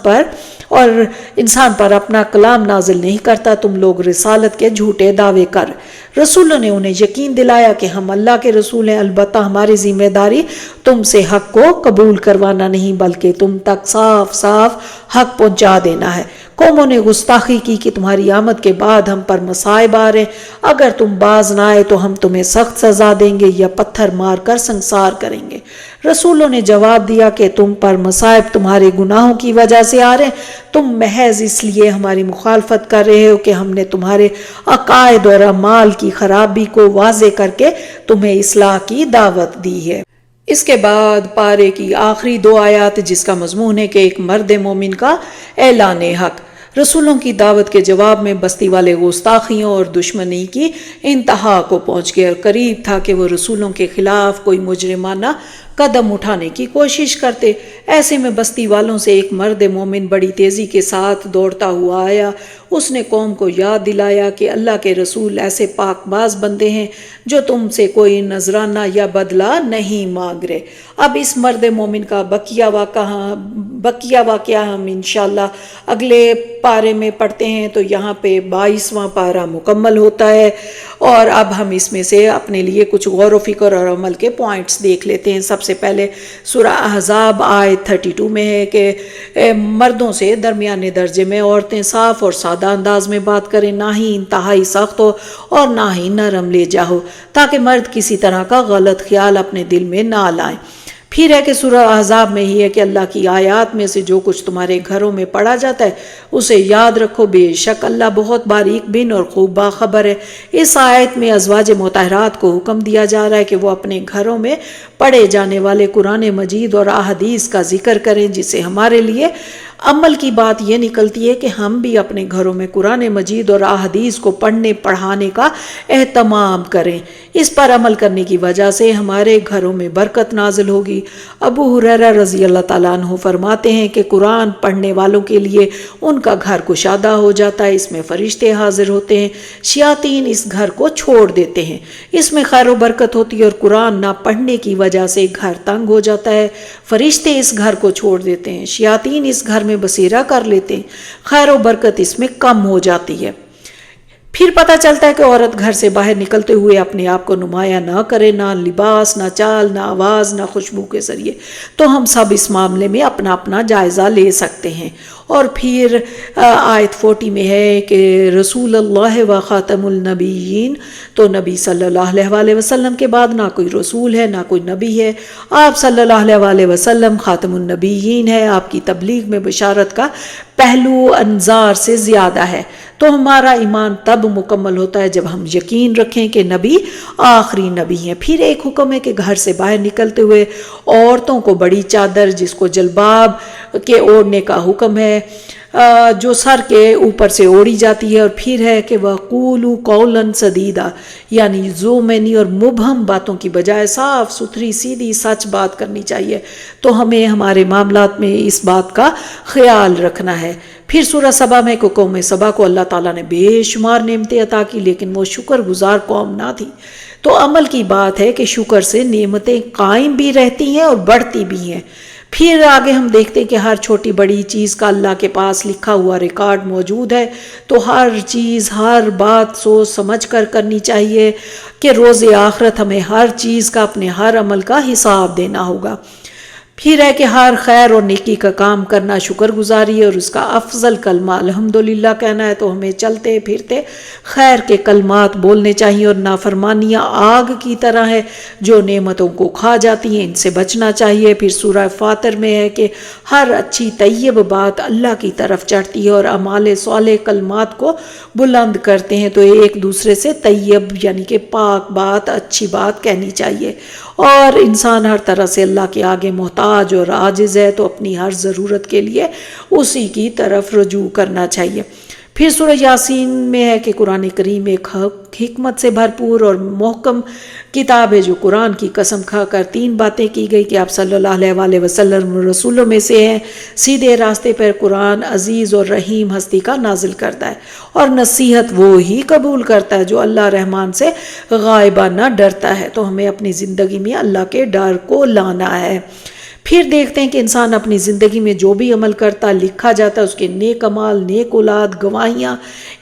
پر اپنا کلام نازل نہیں کرتا، تم لوگ رسالت کے جھوٹے دعوے کر۔ رسولوں نے انہیں یقین دلایا کہ ہم اللہ کے رسول ہیں، البتہ ہماری ذمہ داری تم سے حق کو قبول کروانا نہیں بلکہ تم تک صاف صاف حق پہنچا دینا ہے۔ قوموں نے گستاخی کی کہ تمہاری آمد کے بعد ہم پر مصائب آ رہے، اگر تم باز نہ آئے تو ہم تمہیں سخت سزا دیں گے یا پتھر مار کر سنسار کریں گے۔ رسولوں نے جواب دیا کہ تم پر مصائب تمہارے گناہوں کی وجہ سے آ رہے ہیں، تم محض اس لیے ہماری مخالفت کر رہے ہو کہ ہم نے تمہارے عقائد اور اعمال کی خرابی کو واضح کر کے تمہیں اصلاح کی دعوت دی ہے۔ اس کے بعد پارے کی آخری 2 آیات جس کا مضمون ہے کہ ایک مرد مومن کا اعلان حق۔ رسولوں کی دعوت کے جواب میں بستی والے گستاخیوں اور دشمنی کی انتہا کو پہنچ گئے اور قریب تھا کہ وہ رسولوں کے خلاف کوئی مجرمانہ قدم اٹھانے کی کوشش کرتے۔ ایسے میں بستی والوں سے ایک مرد مومن بڑی تیزی کے ساتھ دوڑتا ہوا آیا۔ اس نے قوم کو یاد دلایا کہ اللہ کے رسول ایسے پاک باز بندے ہیں جو تم سے کوئی نذرانہ یا بدلہ نہیں مانگ رہے۔ اب اس مرد مومن کا بقیہ واقعہ ہم انشاءاللہ اگلے پارے میں پڑھتے ہیں، تو یہاں پہ 22واں پارہ مکمل ہوتا ہے، اور اب ہم اس میں سے اپنے لیے کچھ غور و فکر اور عمل کے پوائنٹس دیکھ لیتے ہیں۔ سب سے پہلے سورہ احزاب آیت 32 میں ہے کہ مردوں سے درمیانے درجے میں عورتیں صاف اور سادہ انداز میں بات کریں، نہ ہی انتہائی سخت ہو اور نہ ہی نرم لہجہ ہو، تاکہ مرد کسی طرح کا غلط خیال اپنے دل میں نہ لائیں۔ پھر ہے کہ سورہ احزاب میں ہی ہے کہ اللہ کی آیات میں سے جو کچھ تمہارے گھروں میں پڑھا جاتا ہے اسے یاد رکھو، بے شک اللہ بہت باریک بین اور خوب باخبر ہے۔ اس آیت میں ازواج مطہرات کو حکم دیا جا رہا ہے کہ وہ اپنے گھروں میں پڑھے جانے والے قرآن مجید اور احادیث کا ذکر کریں، جس سے ہمارے لیے عمل کی بات یہ نکلتی ہے کہ ہم بھی اپنے گھروں میں قرآن مجید اور احادیث کو پڑھنے پڑھانے کا اہتمام کریں۔ اس پر عمل کرنے کی وجہ سے ہمارے گھروں میں برکت نازل ہوگی۔ ابو ہریرہ رضی اللہ تعالیٰ عنہ فرماتے ہیں کہ قرآن پڑھنے والوں کے لیے ان کا گھر کشادہ ہو جاتا ہے، اس میں فرشتے حاضر ہوتے ہیں، شیاطین اس گھر کو چھوڑ دیتے ہیں، اس میں خیر و برکت ہوتی ہے، اور قرآن نہ پڑھنے کی وجہ سے گھر تنگ ہو جاتا ہے، فرشتے اس گھر کو چھوڑ دیتے ہیں، شیاطین اس گھر میں بسیرا کر لیتے ہیں، خیر و برکت اس میں کم ہو جاتی ہے۔ پھر پتہ چلتا ہے کہ عورت گھر سے باہر نکلتے ہوئے اپنے آپ کو نمایاں نہ کرے، نہ لباس، نہ چال، نہ آواز، نہ خوشبو کے ذریعے۔ تو ہم سب اس معاملے میں اپنا اپنا جائزہ لے سکتے ہیں۔ اور پھر آیت 40 میں ہے کہ رسول اللہ و خاتم النبیین، تو نبی صلی اللہ علیہ وآلہ وسلم کے بعد نہ کوئی رسول ہے نہ کوئی نبی ہے، آپ صلی اللہ علیہ وآلہ وسلم خاتم النبیین ہے۔ آپ کی تبلیغ میں بشارت کا پہلو انذار سے زیادہ ہے۔ تو ہمارا ایمان تب مکمل ہوتا ہے جب ہم یقین رکھیں کہ نبی آخری نبی ہیں۔ پھر ایک حکم ہے کہ گھر سے باہر نکلتے ہوئے عورتوں کو بڑی چادر، جس کو جلباب کے اوڑھنے کا حکم ہے، جو سر کے اوپر سے اوڑھی جاتی ہے۔ اور پھر ہے کہ وَقُولُوا قَوْلًا سَدِيدًا، یعنی ذومینی اور مبہم باتوں کی بجائے صاف ستھری سیدھی سچ بات کرنی چاہیے۔ تو ہمیں ہمارے معاملات میں اس بات کا خیال رکھنا ہے۔ پھر سورہ سبا میں کہ قوم سبا کو اللہ تعالیٰ نے بے شمار نعمتیں عطا کی، لیکن وہ شکر گزار قوم نہ تھی۔ تو عمل کی بات ہے کہ شکر سے نعمتیں قائم بھی رہتی ہیں اور بڑھتی بھی ہیں۔ پھر آگے ہم دیکھتے ہیں کہ ہر چھوٹی بڑی چیز کا اللہ کے پاس لکھا ہوا ریکارڈ موجود ہے، تو ہر چیز ہر بات سوچ سمجھ کر کرنی چاہیے کہ روز آخرت ہمیں ہر چیز کا اپنے ہر عمل کا حساب دینا ہوگا۔ پھر ہے کہ ہر خیر اور نیکی کا کام کرنا شکر گزاری ہے، اور اس کا افضل کلمہ الحمدللہ کہنا ہے۔ تو ہمیں چلتے پھرتے خیر کے کلمات بولنے چاہیے، اور نافرمانیاں آگ کی طرح ہے جو نعمتوں کو کھا جاتی ہیں، ان سے بچنا چاہیے۔ پھر سورہ فاطر میں ہے کہ ہر اچھی طیب بات اللہ کی طرف چڑھتی ہے، اور اعمال صالح کلمات کو بلند کرتے ہیں، تو ایک دوسرے سے طیب یعنی کہ پاک بات، اچھی بات کہنی چاہیے۔ اور انسان ہر طرح سے اللہ کے آگے محتاج اور عاجز ہے، تو اپنی ہر ضرورت کے لیے اسی کی طرف رجوع کرنا چاہیے۔ پھر سورہ یاسین میں ہے کہ قرآن کریم ایک حکمت سے بھرپور اور محکم کتاب ہے، جو قرآن کی قسم کھا کر 3 باتیں کی گئی کہ آپ صلی اللہ علیہ وآلہ وسلم رسولوں میں سے ہیں۔ سیدھے راستے پر قرآن عزیز اور رحیم ہستی کا نازل کرتا ہے، اور نصیحت وہی قبول کرتا ہے جو اللہ رحمان سے غائبانہ ڈرتا ہے۔ تو ہمیں اپنی زندگی میں اللہ کے ڈر کو لانا ہے۔ پھر دیکھتے ہیں کہ انسان اپنی زندگی میں جو بھی عمل کرتا لکھا جاتا ہے، اس کے نیک اعمال، نیک اولاد، گواہیاں،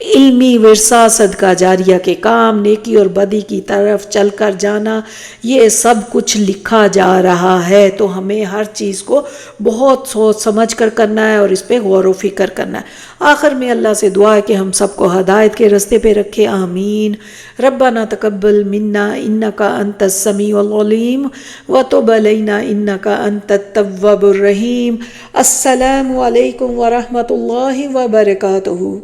علمی ورثہ، صدقہ جاریہ کے کام، نیکی اور بدی کی طرف چل کر جانا، یہ سب کچھ لکھا جا رہا ہے۔ تو ہمیں ہر چیز کو بہت سوچ سمجھ کر کرنا ہے، اور اس پہ غور و فکر کرنا ہے۔ آخر میں اللہ سے دعا ہے کہ ہم سب کو ہدایت کے راستے پہ رکھے، آمین۔ ربنا تقبل منا انک انت السمیع العلیم وتب علینا انک انت التواب الرحیم۔ السلام علیکم ورحمۃ اللہ وبرکاتہ۔